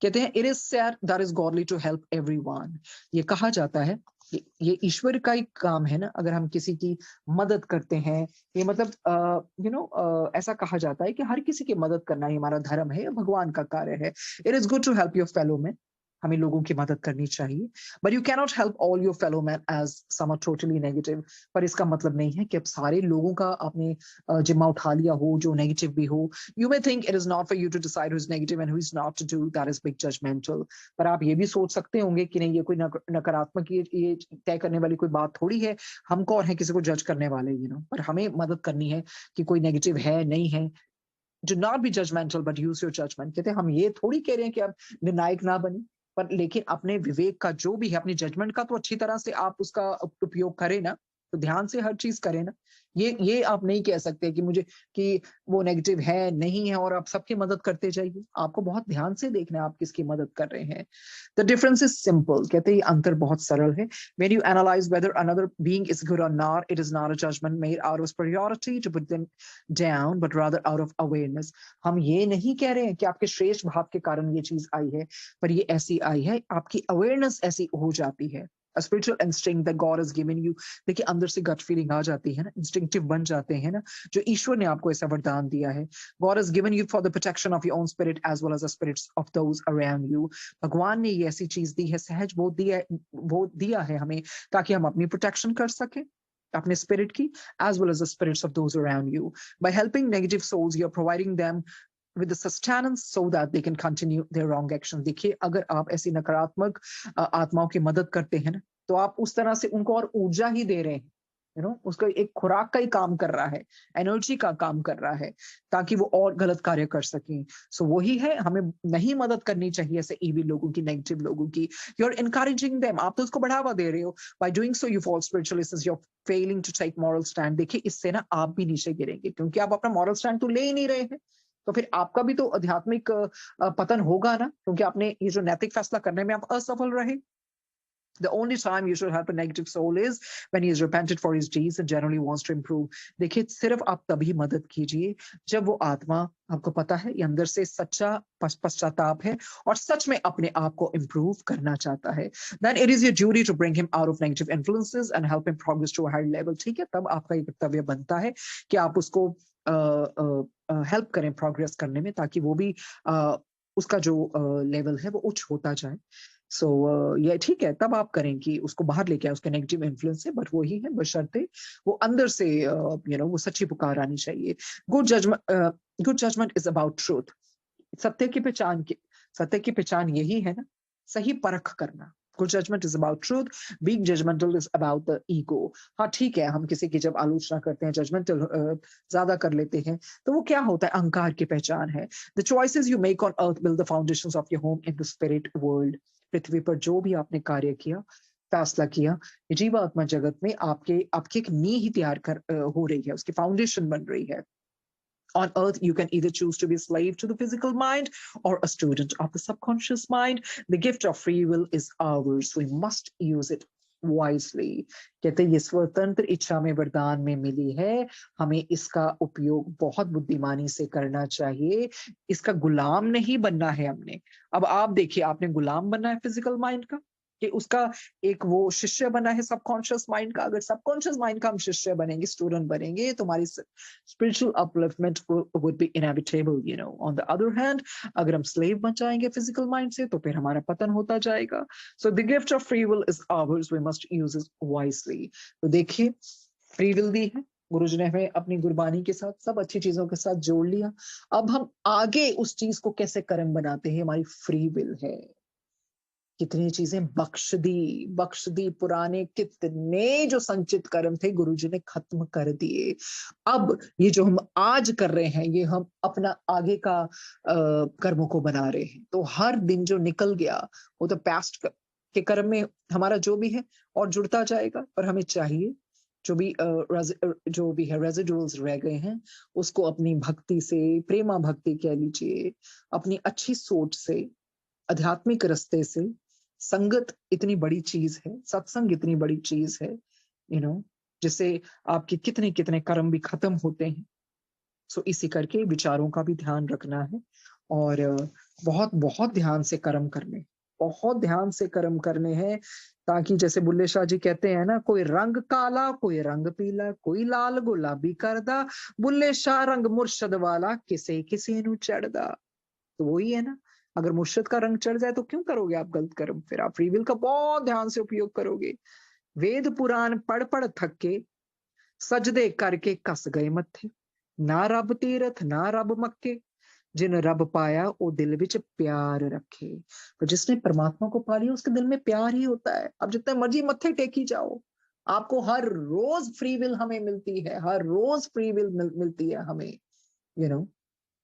कहते हैं, it is said that is godly to help everyone. ये कहा जाता है कि ये ईश्वर का ही काम है ना, अगर हम किसी की मदद करते हैं। ये मतलब ऐसा कहा जाता है कि हर किसी की मदद करना ही हमारा धर्म है, भगवान का कार्य है। It is good to help your fellow man, हमें लोगों की मदद करनी चाहिए। But you cannot help all your fellow man as some are totally negative. पर इसका मतलब नहीं है कि अब सारे लोगों का आपने जिम्मा उठा लिया हो जो नेगेटिव भी हो। You may think it is not for you to decide who is negative and who is not to do that, is big judgmental. पर आप ये भी सोच सकते होंगे कि नहीं, ये कोई नकारात्मक ये तय करने वाली कोई बात थोड़ी है। हम कौन है किसी को जज करने वाले, पर हमें मदद करनी है कि कोई नेगेटिव है नहीं है। Do not be judgmental but use your judgment. कहते हैं, हम ये थोड़ी कह रहे हैं कि आप निर्णायक ना बने, पर लेकिन अपने विवेक का जो भी है, अपनी जजमेंट का तो अच्छी तरह से आप उसका उपयोग करें ना, तो ध्यान से हर चीज करें ना। ये आप नहीं कह सकते कि मुझे कि वो नेगेटिव है नहीं है और आप सबकी मदद करते जाइए। आपको बहुत ध्यान से देखना है आप किसकी मदद कर रहे हैं। The difference is simple. कहते हैं, ये अंतर बहुत सरल है। When you analyze whether another being is good or not, it is not a judgment made out of superiority to put them down, but rather out of awareness. हम ये नहीं कह रहे हैं कि आपके श्रेष्ठ भाव के कारण ये चीज आई है, पर ये ऐसी आई है, आपकी अवेयरनेस ऐसी हो जाती है। A spiritual instinct that God has given you, देखिए अंदर से गट फीलिंग आ जाती है ना, इंस्टिंक्टिव बन जाते हैं ना, जो ईश्वर ने आपको ऐसा वरदान दिया है। God has given you for the protection of your own spirit as well as the spirits of those around you. भगवान ने ये ऐसी चीज दी है, सहज वो दिया है हमें, ताकि हम अपनी प्रोटेक्शन कर सकें अपने स्पिरिट की, as well as the spirits of those around you. By helping negative souls, you're providing them with the sustenance so that they can continue their wrong actions. देखिए, अगर आप ऐसी नकारात्मक आत्माओं की मदद करते हैं ना, तो आप उस तरह से उनको और ऊर्जा ही दे रहे हैं। उसका एक खुराक का ही काम कर रहा है, एनर्जी का काम कर रहा है, ताकि वो और गलत कार्य कर सकें। सो वही है, हमें नहीं मदद करनी चाहिए ऐसे ईविल लोगों की, नेगेटिव लोगों की। यू आर इनकरेजिंग देम, आप तो उसको बढ़ावा दे रहे हो। By doing so you fall spiritually, you are failing to take moral stand. देखिए, इससे ना आप भी नीचे गिरेंगे, क्योंकि आप अपना मॉरल स्टैंड तो ले ही नहीं रहे हैं। तो फिर आपका भी तो आध्यात्मिक पतन होगा ना, क्योंकि आपने ये जो नैतिक फैसला करने में आप असफल रहे। The only time you should help a negative soul is when he has repented for his deeds and generally wants to improve. देखिए, सिर्फ आप तभी मदद कीजिए जब वो आत्मा, आपको पता है, ये अंदर से सच्चा पश्चाताप है और सच में अपने आप को improve करना चाहता है। Then it is your duty to bring him out of negative influences and help him progress to a higher level. ठीक है, तब आपका ये कर्तव्य बनता है कि आप उसको हेल्प करें प्रोग्रेस करने में, ताकि वो भी उसका जो लेवल है वो उच्च होता जाए। सो ये ठीक है, तब आप करें कि उसको बाहर लेके आए उसके नेगेटिव इन्फ्लुएंस से, बट वही है, बशर्ते वो अंदर से वो सच्ची पुकार आनी चाहिए। Good judgment is about truth. सत्य की पहचान यही है ना, सही परख करना। Good judgment is about truth, being judgmental is about the ego. हाँ ठीक है, हम किसी की जब आलोचना करते हैं, जजमेंटल ज्यादा कर लेते हैं, तो वो क्या होता है, अहंकार की पहचान है। The choices you make on earth build the foundations of your home in the spirit world. पृथ्वी पर जो भी आपने कार्य किया, फैसला किया, जीवात्मा जगत में आपकी एक नींव ही तैयार हो रही है, उसकी फाउंडेशन बन रही है। On earth, you can either choose to be a slave to the physical mind or a student of the subconscious mind. The gift of free will is ours. We must use it wisely. कहते हैं, ये स्वतंत्र इच्छा में वरदान में मिली है, हमें इसका उपयोग बहुत बुद्धिमानी से करना चाहिए। इसका गुलाम नहीं बनना है हमने। अब आप देखिए, आपने गुलाम बनना है फिजिकल माइंड का, कि उसका एक वो शिष्य बना है सबकॉन्शियस माइंड का। अगर सबकॉन्शियस माइंड का हम शिष्य बनेंगे, स्टूडेंट बनेंगे, तो हमारी spiritual upliftment would be inevitable, you know. On the other hand, अगर हम स्लेव बन जाएंगे फिजिकल माइंड से, तो फिर हमारा पतन होता जाएगा। So the gift of free will is ours, we must use it wisely. तो देखिए, फ्री विल दी है, गुरु जी ने हमें अपनी गुरबानी के साथ सब अच्छी चीजों के साथ जोड़ लिया। अब हम आगे उस चीज को कैसे कर्म बनाते हैं, हमारी फ्री विल है। कितनी चीजें बख्श दी, पुराने कितने जो संचित कर्म थे गुरु जी ने खत्म कर दिए। अब ये जो हम आज कर रहे हैं, ये हम अपना आगे का कर्मों को बना रहे हैं। तो हर दिन जो निकल गया वो तो पास्ट के कर्म में हमारा जो भी है और जुड़ता जाएगा। पर हमें चाहिए जो भी जो भी है रेजिडुअल्स रह गए हैं, उसको अपनी भक्ति से, प्रेमा भक्ति कह लीजिए, अपनी अच्छी सोच से, आध्यात्मिक रास्ते से, संगत इतनी बड़ी चीज है, सत्संग इतनी बड़ी चीज है, यू नो, जिससे आपके कितने कितने कर्म भी खत्म होते हैं। सो इसी करके विचारों का भी ध्यान रखना है, और बहुत बहुत ध्यान से कर्म करने, बहुत ध्यान से कर्म करने हैं, ताकि जैसे बुल्ले शाह जी कहते हैं ना, कोई रंग काला, कोई रंग पीला, कोई लाल गुलाबी करदा, बुल्ले शाह रंग मुर्शद वाला, किसे किसी नु चढ़दा। तो वही है ना, अगर मुर्शिद का रंग चढ़ जाए तो क्यों करोगे आप गलत कर्म? फिर आप फ्री विल का बहुत ध्यान से उपयोग करोगे। वेद पुराण पढ़ पढ़ थके, सजदे करके कस गए मत्थे, ना रब तीरथ ना रब मक्के, जिन रब पाया वो दिल विच प्यार रखे। तो जिसने परमात्मा को पा लिया उसके दिल में प्यार ही होता है। अब जितने मर्जी मत्थे टेकी जाओ, आपको हर रोज फ्री विल हमें मिलती है, हर रोज फ्री विल मिलती है हमें, यू नो।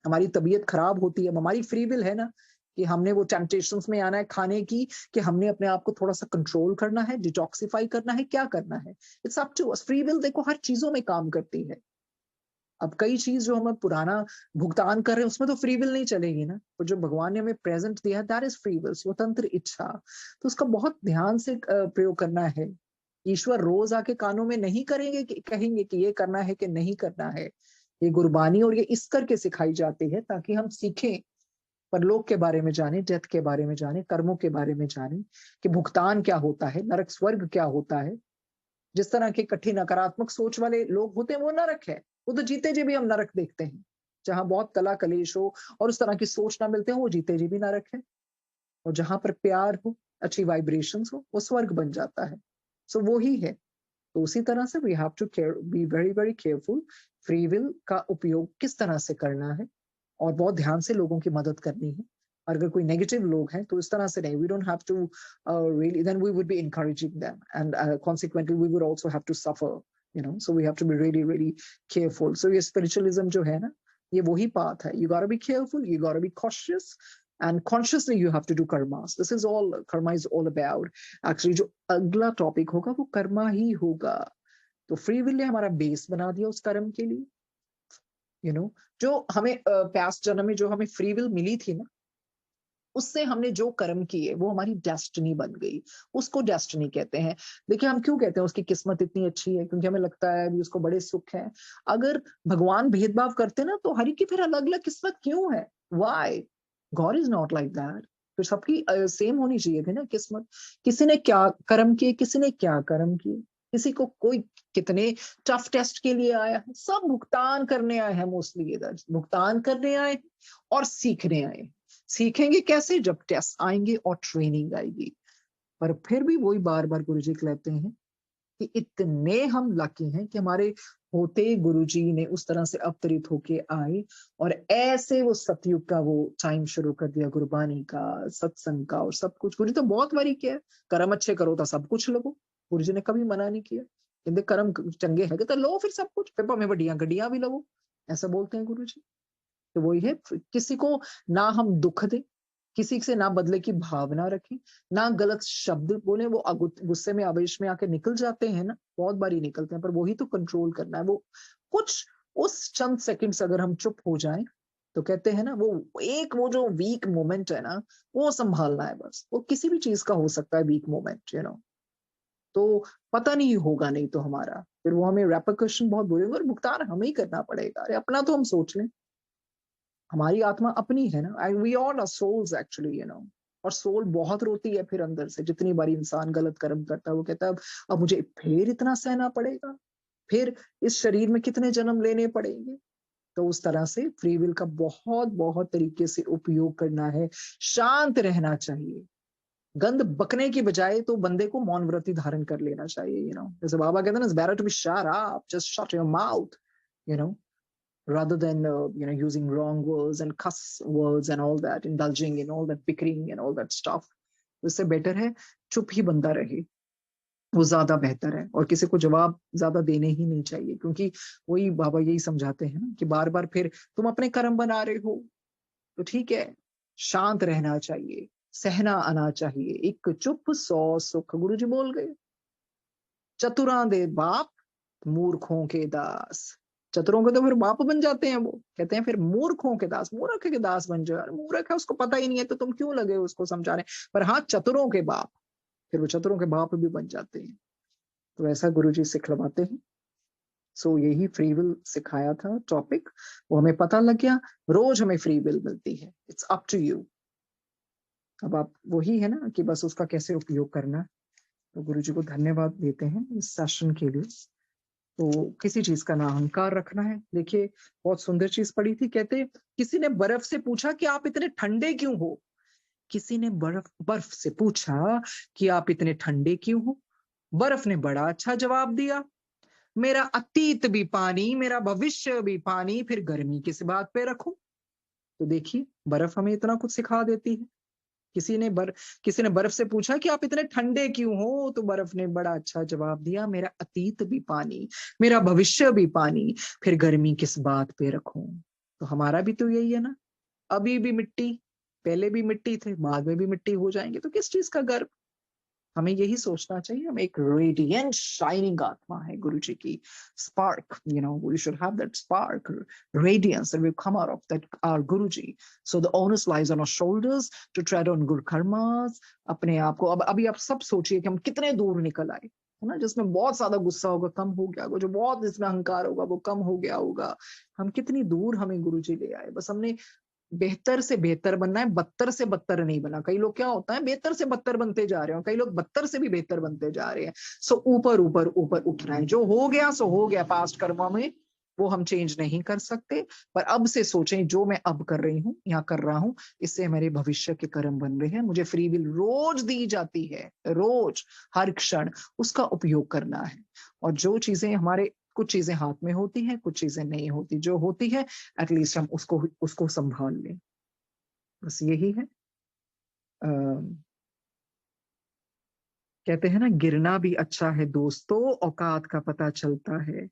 हमारी तबीयत खराब होती है, हमारी फ्री विल है ना, कि हमने वो टेम्पटेशंस में आना है खाने की, कि हमने अपने आप को थोड़ा सा कंट्रोल करना है, डिटॉक्सिफाई करना है, क्या करना है, it's up to us. Free will देखो हर चीजों में काम करती है। अब कई चीज जो हमें पुराना भुगतान कर रहे हैं उसमें तो फ्री विल नहीं चलेगी ना, तो जो भगवान ने हमें प्रेजेंट दिया है, दैट इज फ्री विल, स्वतंत्र इच्छा। तो उसका बहुत ध्यान से प्रयोग करना है। ईश्वर रोज आके कानों में नहीं करेंगे कि कहेंगे कि ये करना है कि नहीं करना है। ये गुरबानी और ये इस करके सिखाई जाती है ताकि हम सीखें, परलोक के बारे में जाने, डेथ के बारे में जाने, कर्मों के बारे में जाने, कि भुगतान क्या होता है, नरक स्वर्ग क्या होता है। जिस तरह के कठिन नकारात्मक सोच वाले लोग होते हैं वो नरक है, वो तो जीते जी भी हम नरक देखते हैं। जहां बहुत कला कलेश हो और उस तरह की सोच ना मिलते हो, वो जीते जी भी नरक है। और जहां पर प्यार हो, अच्छी वाइब्रेशंस हो, वो स्वर्ग बन जाता है। सो वो ही है। तो उसी तरह से we have to care, be very very careful, free will का उपयोग किस तरह से करना है, और बहुत ध्यान से लोगों की मदद करनी है। और अगर कोई नेगेटिव लोग हैं तो इस तरह से नहीं, we don't have to really, then we would be encouraging them and consequently we would also have to suffer, you know, so we have to be really really careful. So ये spiritualism जो है ना, ये वही path है, you got to be careful, you got to be cautious and consciously you have to do karmas. This is all karma is all about. Actually जो अगला topic होगा वो कर्मा ही होगा। तो फ्री विल ने हमारा बेस बना दिया उस कर्म के लिए, यू नो। जो हमें पास्ट जन्म में जो हमें फ्री विल मिली थी ना, उससे हमने जो कर्म किए वो हमारी डेस्टिनी बन गई, उसको डेस्टिनी कहते हैं। देखिए हम क्यों कहते हैं उसकी किस्मत इतनी अच्छी है, क्योंकि हमें लगता है अभी उसको बड़े सुख है। अगर भगवान भेदभाव करते ना, तो हर की फिर अलग अलग किस्मत क्यों है? Why? God is not like that. फिर सबकी सेम होनी चाहिए थी ना किस्मत। किसी ने क्या कर्म किए, किसी ने क्या कर्म किए, किसी को कोई कितने टफ टेस्ट के लिए आया है, सब भुगतान करने आए हैं, मोस्टली इधर भुगतान करने आए और सीखने आए। सीखेंगे कैसे? जब टेस्ट आएंगे और ट्रेनिंग आएगी। पर फिर भी वही बार बार गुरुजी कहते हैं कि इतने हम लकी हैं कि हमारे होते गुरुजी ने उस तरह से अवतरित होके आए, और ऐसे वो सतयुग का वो टाइम शुरू कर दिया, गुरबानी का, सत्संग का, और सब कुछ। गुरु तो बहुत बारी किया है, कर्म अच्छे करो तो सब कुछ लो। गुरुजी ने कभी मना नहीं किया, कहते कर्म चंगे है तो लो फिर सब कुछ, फिर भाਵੇਂ ਵੱਡੀਆਂ ਗੱਡੀਆਂ भी लो, ऐसा बोलते हैं गुरुजी। तो वही है, किसी को ना हम दुख दे, किसी से ना बदले की भावना रखें, ना गलत शब्द बोले। वो गुस्से में आवेश में आके निकल जाते हैं ना, बहुत बारी निकलते हैं, पर वही तो कंट्रोल करना है। वो कुछ उस चंद सेकंड्स अगर हम चुप हो जाएं, तो कहते हैं ना, वो जो वीक मोमेंट है ना, वो संभालना है बस। वो किसी भी चीज का हो सकता है वीक मोमेंट, यू नो। तो पता नहीं होगा, नहीं तो हमारा फिर वो हमें रेपरकशन बहुत बुरे होंगे और भुगतान हमें ही करना पड़ेगा। अरे अपना तो हम सोच लें, हमारी आत्मा अपनी है ना, we all are souls actually, you know. और सोल बहुत रोती है फिर अंदर से, जितनी बारी इंसान गलत कर्म करता है वो कहता है अब मुझे फिर इतना सहना पड़ेगा, फिर इस शरीर में कितने जन्म लेने पड़ेंगे। तो उस तरह से फ्री विल का बहुत बहुत तरीके से उपयोग करना है। शांत रहना चाहिए, गंद बकने की बजाय तो बंदे को मौन व्रत धारण कर लेना चाहिए। जैसे बाबा कहते हैं ना, better to be shut up, just shut your mouth, you know rather than using wrong words and cuss words and all that, indulging in all that bickering and all that stuff. इससे better है चुप ही बंदा रहे, वो ज्यादा बेहतर है। और किसी को जवाब ज्यादा देने ही नहीं चाहिए, क्योंकि वही बाबा यही समझाते हैं ना कि बार बार फिर तुम अपने कर्म बना रहे हो। तो ठीक है, शांत रहना चाहिए, सहना आना चाहिए। एक चुप 100 सुख, गुरु जी बोल गए। चतुरां दे बाप, मूर्खों के दास। चतुरों के तो फिर बाप बन जाते हैं, वो कहते हैं फिर मूर्खों के दास, मूर्ख के दास बन जाओ। मूर्ख है, उसको पता ही नहीं है, तो तुम क्यों लगे उसको समझाने। पर हाँ, चतुरों के बाप, फिर वो चतुरों के बाप भी बन जाते हैं। तो ऐसा गुरु जी सिखलवाते हैं। सो यही फ्री विल सिखाया था टॉपिक, वो हमें पता लग गया। रोज हमें फ्री विल मिलती है, इट्स अप टू यू। अब आप वही है ना कि बस उसका कैसे उपयोग करना। तो गुरु जी को धन्यवाद देते हैं इस सेशन के लिए। तो किसी चीज का ना अहंकार रखना है। देखिए, बहुत सुंदर चीज पढ़ी थी, कहते किसी ने बर्फ से पूछा कि आप इतने ठंडे क्यों हो। किसी ने बर्फ से पूछा कि आप इतने ठंडे क्यों हो। बर्फ ने बड़ा अच्छा जवाब दिया, मेरा अतीत भी पानी, मेरा भविष्य भी पानी, फिर गर्मी किस बात पे रखूं। तो देखिए, बर्फ हमें इतना कुछ सिखा देती है। किसी ने बर्फ से पूछा कि आप इतने ठंडे क्यों हो, तो बर्फ ने बड़ा अच्छा जवाब दिया, मेरा अतीत भी पानी, मेरा भविष्य भी पानी, फिर गर्मी किस बात पे रखूं। तो हमारा भी तो यही है ना, अभी भी मिट्टी, पहले भी मिट्टी थे, बाद में भी मिट्टी हो जाएंगे, तो किस चीज का गर्व। हमें यही सोचना चाहिए, हम एक रेडिएंट शाइनिंग आत्मा है गुरु जी की। Spark, we should have that spark, radiance that will come out of that our Guruji. So the onus lies on our shoulders to tread on good karmas. अपने आप को अभी आप सब सोचिए कि हम कितने दूर निकल आए, है ना। जिसमें बहुत ज्यादा गुस्सा होगा कम हो गया होगा, जो बहुत इसमें अहंकार होगा वो कम हो गया होगा। हम कितनी दूर हमें गुरु जी ले आए। बस हमने बेहतर से बेहतर बनना है, बदतर से बदतर नहीं बना। कई लोग क्या होता है, बेहतर से बदतर बनते जा रहे हो, कई लोग बदतर से भी बेहतर बनते जा रहे हैं। सो ऊपर ऊपर ऊपर उठ रहा है। जो हो गया सो हो गया, पास्ट कर्मों में वो हम चेंज नहीं कर सकते। पर अब से सोचें, जो मैं अब कर रही हूँ या कर रहा हूँ, इससे मेरे भविष्य के कर्म बन रहे हैं। मुझे फ्री विल रोज दी जाती है, रोज, हर क्षण उसका उपयोग करना है। और जो चीजें हमारे, कुछ चीजें हाथ में होती हैं, कुछ चीजें नहीं होती, जो होती है एटलीस्ट हम उसको उसको संभाल लें। बस यही है। कहते हैं ना, गिरना भी अच्छा है दोस्तों, औकात का पता चलता है।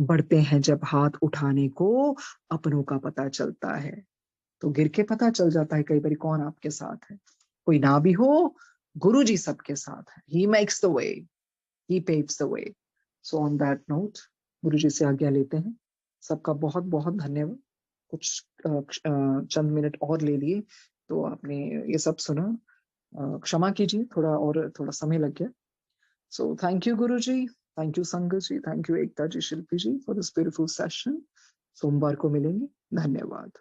बढ़ते हैं जब हाथ उठाने को, अपनों का पता चलता है। तो गिर के पता चल जाता है कई बार कौन आपके साथ है। कोई ना भी हो, गुरु जी सबके साथ है। He makes the way, he paves the way. So on that note, गुरु जी से आज्ञा लेते हैं। सबका बहुत बहुत धन्यवाद। कुछ चंद मिनट और ले लिए तो आपने ये सब सुना। क्षमा कीजिए, थोड़ा समय लग गया। So thank you Guru ji, thank you Sangat ji, thank you Ekta ji, Shilpi ji for this beautiful session. सोमवार को मिलेंगे। धन्यवाद।